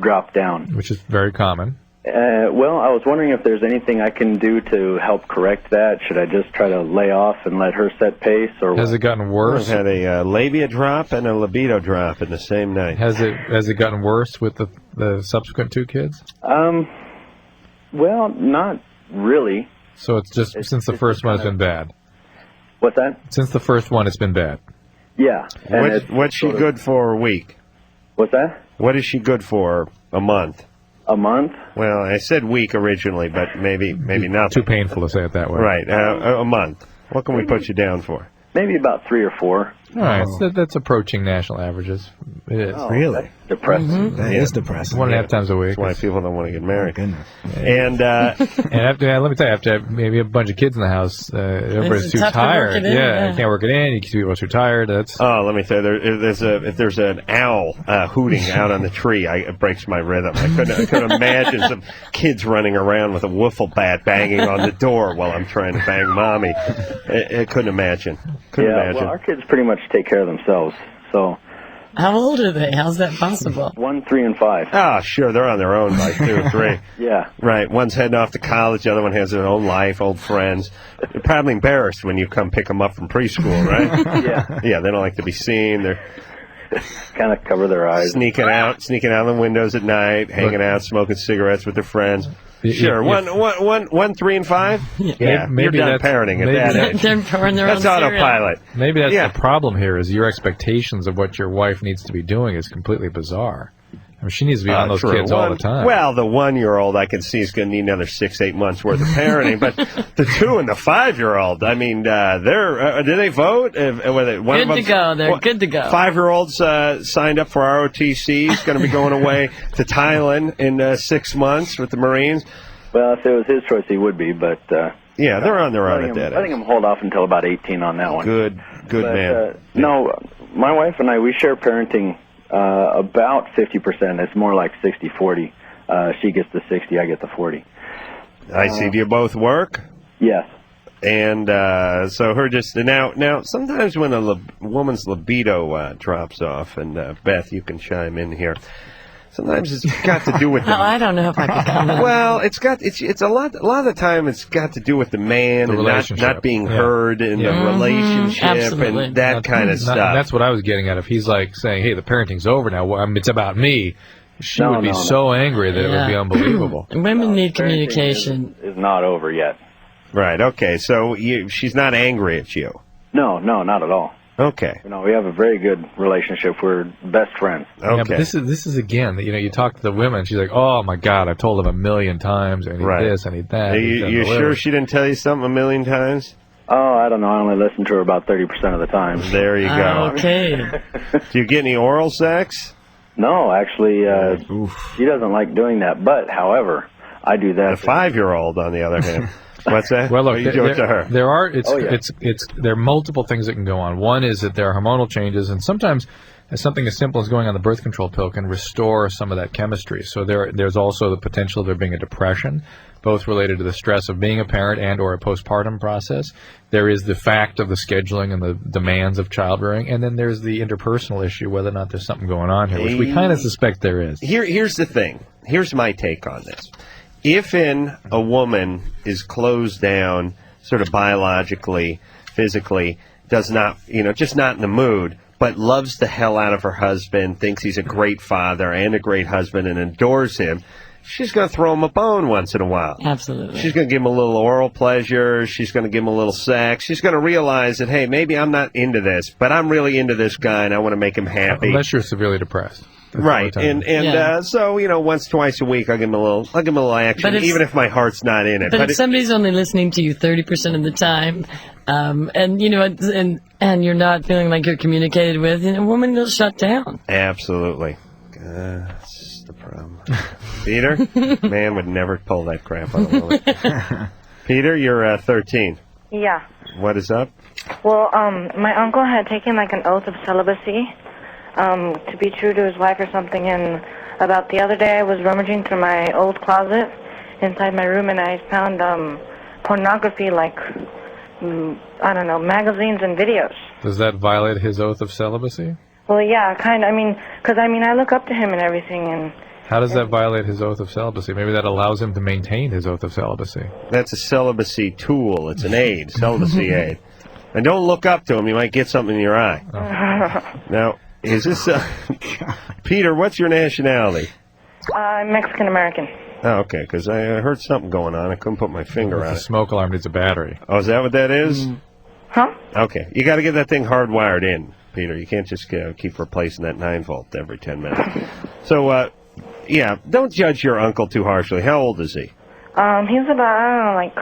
Speaker 19: dropped down.
Speaker 10: Which is very common.
Speaker 19: Well, I was wondering if there's anything I can do to help correct that. Should I just try to lay off and let her set pace, or
Speaker 10: has it gotten worse?
Speaker 1: I've had a labia drop and a libido drop in the same night.
Speaker 10: Has it gotten worse with the subsequent 2 kids?
Speaker 19: Well, not really.
Speaker 10: So it's just since the first one has been bad.
Speaker 19: What's that?
Speaker 10: Since the first one, it's been bad.
Speaker 19: Yeah.
Speaker 1: What's she good for a week?
Speaker 19: What's that?
Speaker 1: What is she good for a month?
Speaker 19: A month?
Speaker 1: Well, I said week originally, but maybe not.
Speaker 10: Too painful to say it that way.
Speaker 1: Right, a month. What can we put you down for?
Speaker 19: Maybe about 3 or 4.
Speaker 10: All right, that's approaching national averages. It is.
Speaker 19: Oh, really? Depressing.
Speaker 2: That is depressing.
Speaker 10: 1.5 times a week.
Speaker 1: That's why people don't want to get married.
Speaker 2: Goodness.
Speaker 1: And
Speaker 10: let me tell you, after maybe a bunch of kids in the house, everybody's too tired. You can't work it in. You people are too tired. Let
Speaker 1: me tell you, if there's an owl hooting out on the tree, it breaks my rhythm. I couldn't imagine some kids running around with a wiffle bat banging on the door while I'm trying to bang mommy. I couldn't imagine.
Speaker 19: Well, our kids pretty much take care of themselves. So.
Speaker 4: How old are they? How's that possible?
Speaker 19: 1, 3, and 5.
Speaker 1: Oh, sure, they're on their own by 2 or 3.
Speaker 19: Yeah.
Speaker 1: Right. One's heading off to college. The other one has their own life, old friends. They're probably embarrassed when you come pick them up from preschool, right?
Speaker 19: Yeah.
Speaker 1: Yeah. They don't like to be seen. They're
Speaker 19: kind of cover their eyes.
Speaker 1: Sneaking out the windows at night, hanging out, smoking cigarettes with their friends. Sure, 1, 3, and 5. Yeah,
Speaker 10: maybe
Speaker 1: you're done
Speaker 10: that's
Speaker 1: parenting at that age.
Speaker 4: They're pouring their
Speaker 1: That's
Speaker 4: own
Speaker 1: autopilot.
Speaker 10: Maybe that's the problem here. Is your expectations of what your wife needs to be doing is completely bizarre. I mean, she needs to be on those kids all the time.
Speaker 1: Well, the 1-year-old I can see is going to need another 6-8 months worth of parenting, but the 2 and the 5-year-old, I mean, do they vote?
Speaker 4: Good to go. They're good to go.
Speaker 1: 5-year-olds signed up for ROTC. He's going to be going away to Thailand in 6 months with the Marines.
Speaker 19: Well, if it was his choice, he would be, but...
Speaker 1: yeah, they're on their own at that age.
Speaker 19: I think I'm hold off until about 18 on that one.
Speaker 1: Good man.
Speaker 19: No, my wife and I, we share parenting about 50%. It's more like 60-40. She gets the 60, I get the 40.
Speaker 1: I see. Do you both work?
Speaker 19: Yes.
Speaker 1: And so her just... Now, sometimes when a woman's libido drops off, and Beth, you can chime in here... Sometimes it's got to do with the...
Speaker 4: I don't know if I could comment.
Speaker 1: Well, it's a lot of the time it's got to do with the man and not being heard in the relationship and that kind of stuff.
Speaker 10: That's what I was getting at. If he's like saying, hey, the parenting's over now, it's about me, she would be so angry that it would be unbelievable.
Speaker 4: Women need communication.
Speaker 19: Is not over yet.
Speaker 1: Right, okay. So she's not angry at you?
Speaker 19: No, not at all.
Speaker 1: Okay.
Speaker 19: We have a very good relationship. We're best friends.
Speaker 1: Okay.
Speaker 10: Yeah, but this is again, you talk to the women, she's like, oh my God, I've told him 1,000,000 times, I need this, I need that.
Speaker 1: Are you sure she didn't tell you something 1,000,000 times?
Speaker 19: Oh, I don't know. I only listen to her about 30% of the time.
Speaker 1: There you go.
Speaker 4: Okay.
Speaker 1: Do you get any oral sex?
Speaker 19: No, actually, she doesn't like doing that. But, however, I do that.
Speaker 1: The 5-year-old, on the other hand. What's that?
Speaker 10: Well, look,
Speaker 1: you do it to her?
Speaker 10: There are multiple things that can go on. One is that there are hormonal changes, and sometimes something as simple as going on the birth control pill can restore some of that chemistry. So there's also the potential of there being a depression, both related to the stress of being a parent and or a postpartum process. There is the fact of the scheduling and the demands of child-rearing, and then there's the interpersonal issue, whether or not there's something going on here, which we kind of suspect there is.
Speaker 1: Here's the thing. Here's my take on this. If a woman is closed down, sort of biologically, physically, does not, just not in the mood, but loves the hell out of her husband, thinks he's a great father and a great husband and adores him, she's going to throw him a bone once in a while.
Speaker 4: Absolutely.
Speaker 1: She's going to give him a little oral pleasure. She's going to give him a little sex. She's going to realize that, hey, maybe I'm not into this, but I'm really into this guy and I want to make him happy.
Speaker 10: Unless you're severely depressed.
Speaker 1: Right, and so once, twice a week I'll give him a little action, even if my heart's not in it.
Speaker 4: But if somebody's only listening to you 30% of the time, and you're not feeling like you're communicated with, a woman will shut down.
Speaker 1: Absolutely. That's the problem. Peter? Man would never pull that crap on a woman. Peter, you're 13.
Speaker 20: Yeah.
Speaker 1: What is up?
Speaker 20: Well, my uncle had taken like an oath of celibacy to be true to his wife or something, and about the other day I was rummaging through my old closet inside my room and I found pornography, like, I don't know, magazines and videos.
Speaker 10: Does that violate his oath of celibacy?
Speaker 20: Well, yeah, kind of. I mean, because I look up to him and everything, and
Speaker 10: How does that violate his oath of celibacy? Maybe that allows him to maintain his oath of celibacy.
Speaker 1: That's a celibacy tool. It's an aid, celibacy aid. And don't look up to him. You might get something in your eye. Now, is this... Peter, what's your nationality?
Speaker 20: I'm Mexican-American.
Speaker 1: Oh, okay, because I heard something going on. I couldn't put my finger on
Speaker 10: The
Speaker 1: it.
Speaker 10: smoke alarm needs a battery.
Speaker 1: Oh, is that what that is?
Speaker 20: Huh?
Speaker 1: Okay. You got to get that thing hardwired in, Peter. You can't just keep replacing that 9-volt every 10 minutes. So, yeah, don't judge your uncle too harshly. How old is he?
Speaker 20: He's about, I don't know, like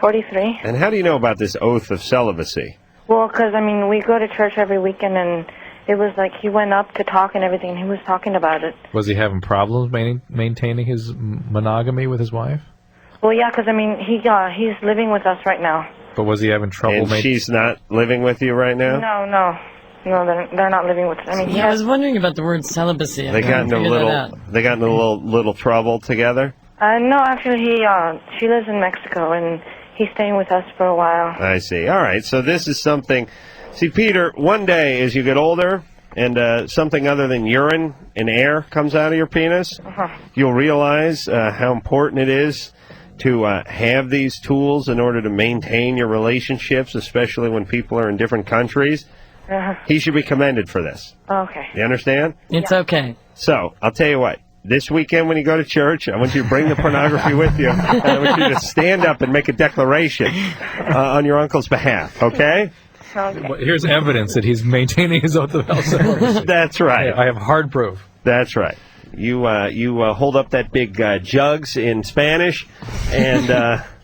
Speaker 20: 43.
Speaker 1: And how do you know about this oath of celibacy?
Speaker 20: Well, because, we go to church every weekend, and it was like he went up to talk and everything, and he was talking about it.
Speaker 10: Was he having problems maintaining his monogamy with his wife?
Speaker 20: Well, yeah, because, he's living with us right now.
Speaker 10: But was he having trouble
Speaker 1: And she's not living with you right now?
Speaker 20: No, they're not living with us.
Speaker 4: I was wondering about the word celibacy.
Speaker 1: They got into a little trouble together?
Speaker 20: No, actually, she lives in Mexico, and he's staying with us for a while.
Speaker 1: I see. All right, so this is something... See, Peter, one day as you get older and something other than urine and air comes out of your penis, you'll realize how important it is to have these tools in order to maintain your relationships, especially when people are in different countries. He should be commended for this.
Speaker 20: Okay.
Speaker 1: You understand?
Speaker 4: It's okay.
Speaker 1: So, I'll tell you what. This weekend when you go to church, I want you to bring the pornography with you. I want you to stand up and make a declaration on your uncle's behalf, okay?
Speaker 10: Well, here's evidence that he's maintaining his oath of celibacy.
Speaker 1: That's right.
Speaker 10: I have hard proof.
Speaker 1: That's right. You hold up that big jugs in Spanish, and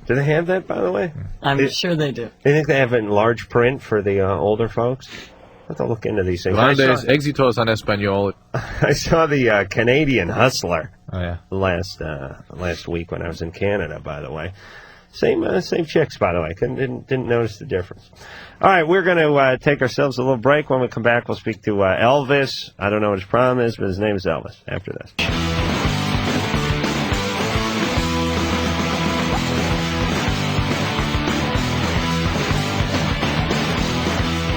Speaker 1: do they have that, by the way?
Speaker 4: I'm sure they do.
Speaker 1: Do you think they have it in large print for the older folks? I have to look into these things.
Speaker 10: Grandes éxitos en español.
Speaker 1: I saw the Canadian Hustler
Speaker 10: Oh, yeah.
Speaker 1: last week when I was in Canada, by the way. Same chicks, by the way. Didn't notice the difference. All right, we're going to take ourselves a little break. When we come back, we'll speak to Elvis. I don't know what his problem is, but his name is Elvis. After this.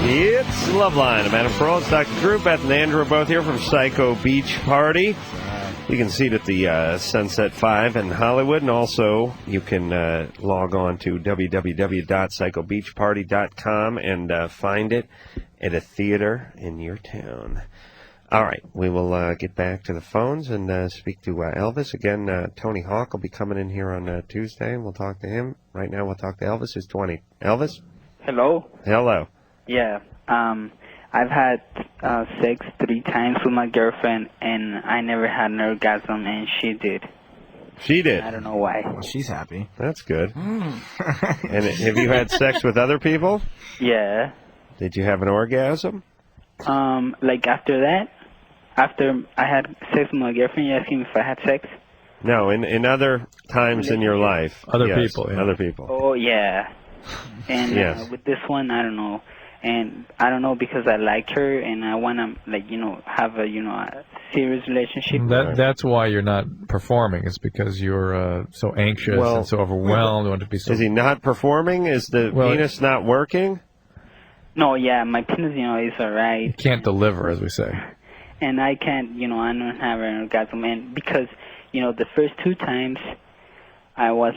Speaker 1: It's Loveline. I'm Adam Carolla. It's Dr. Drew. Beth and Andrew are both here from Psycho Beach Party. You can see it at the Sunset 5 in Hollywood, and also you can log on to www.psychobeachparty.com and find it at a theater in your town. All right, we will get back to the phones and speak to Elvis. Again, Tony Hawk will be coming in here on Tuesday, and we'll talk to him. Right now we'll talk to Elvis, who's 20. Elvis?
Speaker 21: Hello?
Speaker 1: Hello.
Speaker 21: Yeah. I've had sex 3 times with my girlfriend, and I never had an orgasm, and she did.
Speaker 1: She did?
Speaker 21: I don't know why.
Speaker 2: Well, she's happy.
Speaker 1: That's good. And have you had sex with other people?
Speaker 21: Yeah.
Speaker 1: Did you have an orgasm?
Speaker 21: Like after that? After I had sex with my girlfriend, you asking me if I had sex?
Speaker 1: No, in other times in your life.
Speaker 10: Other
Speaker 1: yes,
Speaker 10: people, yeah.
Speaker 1: Other people.
Speaker 21: Oh, yeah. And
Speaker 1: Yes.
Speaker 21: with this one, I don't know. And I don't know, because I like her and I want to, have a serious relationship.
Speaker 10: That's why you're not performing. It's because you're so anxious and so overwhelmed. You want to be so...
Speaker 1: Is he not performing? Is the penis not working?
Speaker 21: No, yeah, my penis, is all right.
Speaker 10: You can't deliver, as we say.
Speaker 21: And I can't, I don't have an orgasm. And because, the first 2 times, I was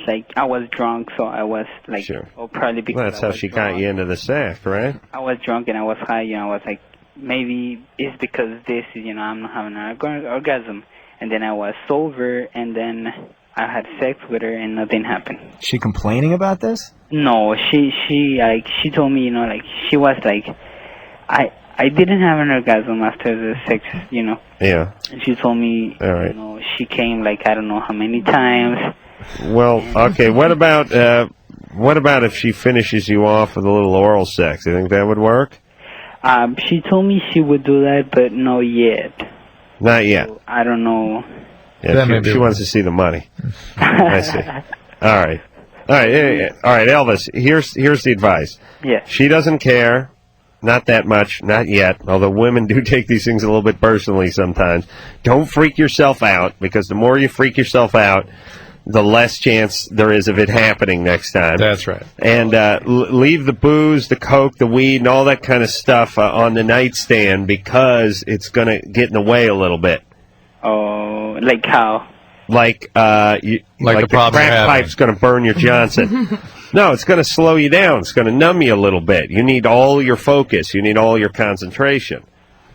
Speaker 21: drunk, so I was
Speaker 1: Sure.
Speaker 21: probably because
Speaker 1: Well, that's how she got you into the sack, right?
Speaker 21: I was drunk and I was high, I was like, maybe it's because this is, I'm not having an orgasm. And then I was sober, and then I had sex with her, and nothing happened.
Speaker 2: She complaining about this?
Speaker 21: No, she told me, she was like, I didn't have an orgasm after the sex,
Speaker 1: Yeah.
Speaker 21: And she told me,
Speaker 1: All right.
Speaker 21: she came I don't know how many times.
Speaker 1: Well, okay. What about if she finishes you off with a little oral sex? You think that would work?
Speaker 21: She told me she would do that, but no yet.
Speaker 1: Not yet.
Speaker 21: I don't know.
Speaker 1: Yeah, she wants to see the money. I see. All right. Elvis. Here's the advice.
Speaker 21: Yeah.
Speaker 1: She doesn't care. Not that much, not yet, although women do take these things a little bit personally sometimes. Don't freak yourself out, because the more you freak yourself out, the less chance there is of it happening next time.
Speaker 10: That's right.
Speaker 1: And leave the booze, the coke, the weed, and all that kind of stuff on the nightstand, because it's going to get in the way a little bit.
Speaker 21: Oh, like how?
Speaker 1: Like the crack pipe's going to burn your Johnson. No, it's going to slow you down. It's going to numb you a little bit. You need all your focus. You need all your concentration.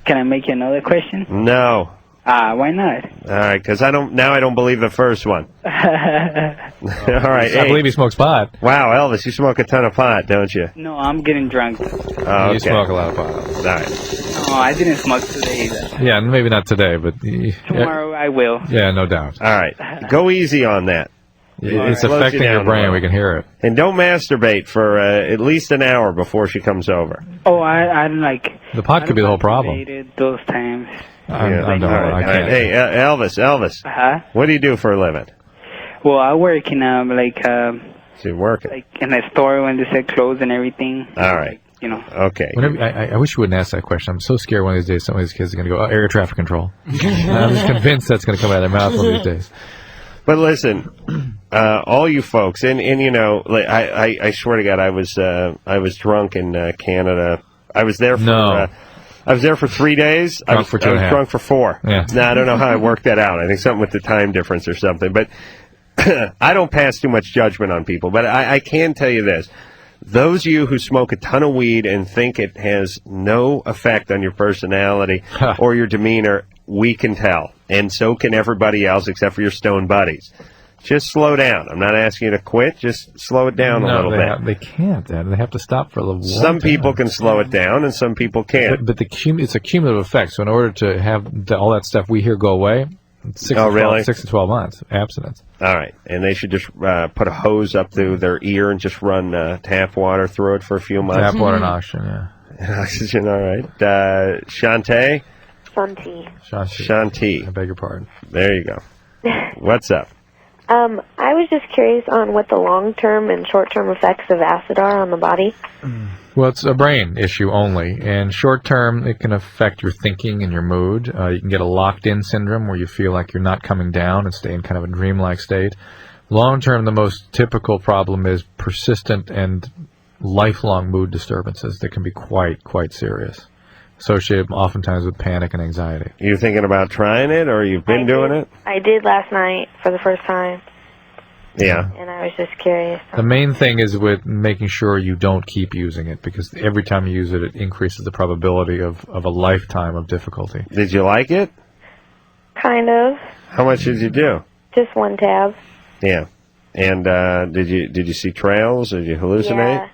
Speaker 21: Can I make you another question?
Speaker 1: No.
Speaker 21: Why not?
Speaker 1: All right, because I don't believe the first one. All right.
Speaker 10: I believe he smokes pot.
Speaker 1: Wow, Elvis, you smoke a ton of pot, don't you?
Speaker 21: No, I'm getting drunk.
Speaker 1: Oh, okay.
Speaker 10: You smoke a lot of pot.
Speaker 1: All right.
Speaker 21: No, I didn't smoke today either.
Speaker 10: Yeah, maybe not today, but
Speaker 21: Tomorrow I will.
Speaker 10: Yeah, no doubt.
Speaker 1: All right, go easy on that.
Speaker 10: It's affecting your brain. We can hear it.
Speaker 1: And don't masturbate for at least an hour before she comes over.
Speaker 21: Oh, I'm like...
Speaker 10: The pot could be the whole problem.
Speaker 21: Those times.
Speaker 1: I can't. Hey, Elvis. What do you do for a living?
Speaker 21: Well, I work in
Speaker 1: So you're working.
Speaker 21: like in a store when they sell clothes and everything.
Speaker 1: All right.
Speaker 21: You know.
Speaker 1: Okay.
Speaker 10: I wish you wouldn't ask that question. I'm so scared one of these days some of these kids are going to go, air traffic control. I'm just convinced that's going to come out of their mouth one of these days.
Speaker 1: But listen, all you folks, and you know, like, I swear to God, I was drunk in Canada. I was there for I was there for 3 days. I was drunk for 4.
Speaker 10: Yeah.
Speaker 1: Now I don't know how I worked that out. I think something with the time difference or something. But I don't pass too much judgment on people. But I can tell you this. Those of you who smoke a ton of weed and think it has no effect on your personality or your demeanor, we can tell. And so can everybody else except for your stone buddies. Just slow down. I'm not asking you to quit. Just slow it down a little bit.
Speaker 10: They can't. They have to stop for a little while.
Speaker 1: Some people can slow it down and some people can't.
Speaker 10: But it's a cumulative effect. So in order to have all that stuff we hear go away, 6 to 12 months abstinence.
Speaker 1: All right. And they should just put a hose up through their ear and just run tap water through it for a few months.
Speaker 10: Tap water and oxygen, yeah.
Speaker 1: Oxygen, all right. Shantae? Shantae.
Speaker 10: I beg your pardon.
Speaker 1: There you go. What's up?
Speaker 13: I was just curious on what the long-term and short-term effects of acid are on the body.
Speaker 10: Well, it's a brain issue only, and short-term, it can affect your thinking and your mood. You can get a locked-in syndrome where you feel like you're not coming down and stay in kind of a dreamlike state. Long-term, the most typical problem is persistent and lifelong mood disturbances that can be quite serious, associated oftentimes with panic and anxiety.
Speaker 1: You thinking about trying it, or you've been doing it?
Speaker 13: I did last night for the first time.
Speaker 1: Yeah.
Speaker 13: And I was just curious.
Speaker 10: The main thing is with making sure you don't keep using it, because every time you use it, it increases the probability of a lifetime of difficulty.
Speaker 1: Did you like it?
Speaker 13: Kind of.
Speaker 1: How much did you do?
Speaker 13: Just 1 tab.
Speaker 1: Yeah. And did you see trails? Did you hallucinate?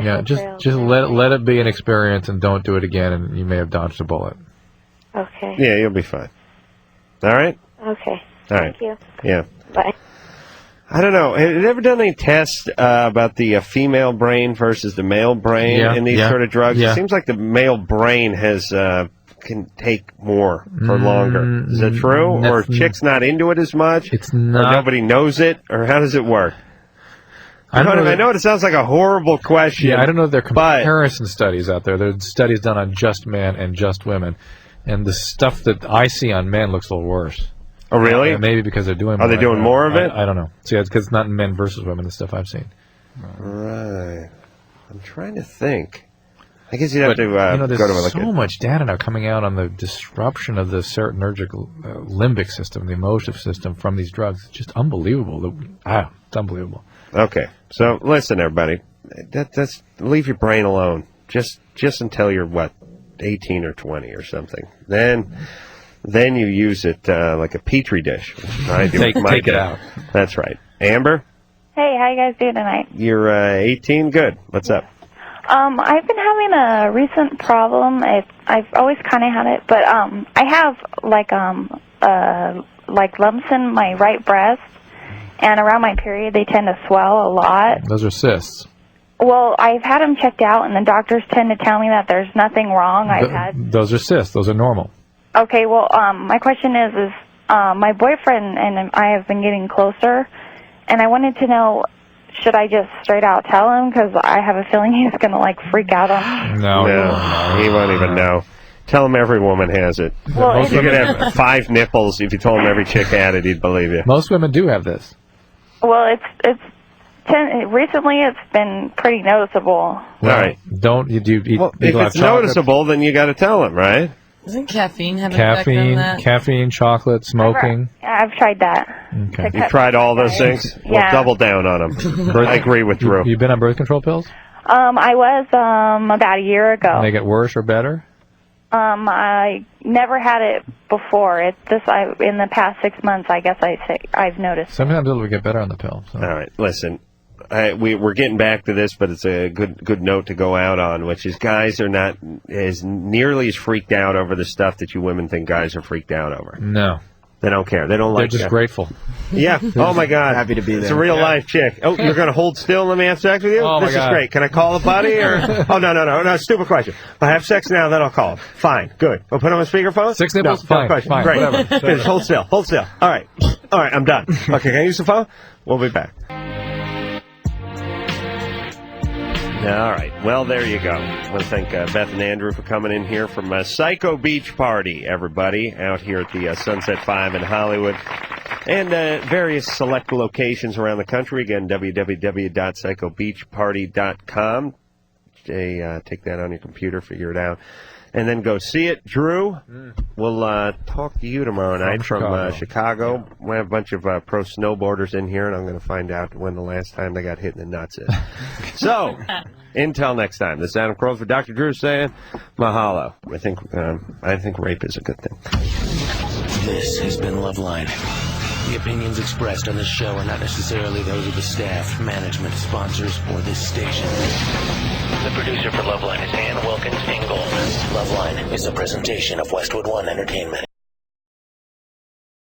Speaker 10: Yeah, just let it be an experience and don't do it again, and you may have dodged a bullet.
Speaker 13: Okay.
Speaker 1: Yeah, you'll be fine. All right?
Speaker 13: Okay.
Speaker 1: All right.
Speaker 13: Thank you.
Speaker 1: Yeah.
Speaker 13: Bye.
Speaker 1: I don't know. Have you ever done any tests about the female brain versus the male brain in these sort of drugs?
Speaker 10: Yeah.
Speaker 1: It seems like the male brain can take more for longer. Is that true? Or chicks not into it as much?
Speaker 10: It's not.
Speaker 1: Or nobody knows it? Or how does it work?
Speaker 10: I
Speaker 1: know it sounds like a horrible question.
Speaker 10: Yeah, I don't know if there are comparison studies out there. There are studies done on just men and just women. And the stuff that I see on men looks a little worse.
Speaker 1: Oh, really?
Speaker 10: Maybe because they're doing more.
Speaker 1: Are they doing more of it?
Speaker 10: I don't know. See, it's because it's not men versus women, the stuff I've seen.
Speaker 1: Right. I'm trying to think. I guess you'd have to go to
Speaker 10: there's so much data now coming out on the disruption of the serotonergic limbic system, the emotive system from these drugs. It's just unbelievable. It's unbelievable.
Speaker 1: Okay. So, listen, everybody. That's leave your brain alone. Just until you're, 18 or 20 or something. Then you use it like a petri dish. Right?
Speaker 10: Take it out.
Speaker 1: That's right. Amber?
Speaker 7: Hey, how you guys doing tonight?
Speaker 1: You're 18? Good. What's up?
Speaker 7: I've been having a recent problem. I've always kind of had it, but I have like lumps in my right breast, and around my period they tend to swell a lot.
Speaker 10: Those are cysts.
Speaker 7: Well, I've had them checked out, and the doctors tend to tell me that there's nothing wrong.
Speaker 10: Those are cysts. Those are normal.
Speaker 7: Okay, well, my question is my boyfriend and I have been getting closer, and I wanted to know, should I just straight out tell him? Because I have a feeling he's going to, like, freak out on me.
Speaker 1: No, he won't even know. Tell him every woman has it.
Speaker 7: Well,
Speaker 1: You could have 5 nipples. If you told him every chick had it, he'd believe you.
Speaker 10: Most women do have this.
Speaker 7: Well, recently it's been pretty noticeable.
Speaker 1: All right.
Speaker 10: Don't you do eat?
Speaker 1: Well,
Speaker 10: eat
Speaker 1: if
Speaker 10: a lot
Speaker 1: it's
Speaker 10: of chocolate?
Speaker 1: noticeable, then you got to tell him, right?
Speaker 4: Doesn't caffeine have an effect on that?
Speaker 10: Caffeine, chocolate, smoking.
Speaker 7: I've tried that.
Speaker 10: Okay.
Speaker 1: You tried all those things? Well,
Speaker 7: Yeah.
Speaker 1: double down on them. I agree with Drew.
Speaker 10: You've been on birth control pills?
Speaker 7: I was about a year ago.
Speaker 10: And they get worse or better?
Speaker 7: I never had it before. In the past 6 months, I guess I've noticed.
Speaker 10: Sometimes it'll get better on the pill. So.
Speaker 1: All right, listen. We're getting back to this, but it's a good note to go out on, which is guys are not as nearly as freaked out over the stuff that you women think guys are freaked out over.
Speaker 10: No.
Speaker 1: They don't care. They don't like
Speaker 10: They're just grateful.
Speaker 1: Yeah. Oh, my God.
Speaker 2: Happy to be there.
Speaker 1: It's a real-life chick. Oh, you're going to hold still and let me have sex with you?
Speaker 10: Oh, my
Speaker 1: This
Speaker 10: God.
Speaker 1: is great. Can I call a buddy? Or Oh, no. Stupid question. If I have sex now, then I'll call him. Fine. Good. We'll put him on speakerphone?
Speaker 10: 6 nipples?
Speaker 1: No,
Speaker 10: Fine.
Speaker 1: question.
Speaker 10: Fine.
Speaker 1: Great.
Speaker 10: Whatever.
Speaker 1: Finish. Hold still. All right. I'm done. Okay, can I use the phone? We'll be back. All right. Well, there you go. I want to thank Beth and Andrew for coming in here from Psycho Beach Party, everybody, out here at the Sunset 5 in Hollywood, and various select locations around the country. Again, www.psychobeachparty.com. Take that on your computer, figure it out, and then go see it. Drew, we'll talk to you tomorrow night from Chicago. We have a bunch of pro snowboarders in here, and I'm going to find out when the last time they got hit in the nuts is. So, until next time, this is Adam Crow for Dr. Drew saying mahalo. I think rape is a good thing.
Speaker 6: This has been Loveline. The opinions expressed on this show are not necessarily those of the staff, management, sponsors, or this station. The producer for Loveline is Ann Wilkins Ingold. Loveline is a presentation of Westwood One Entertainment.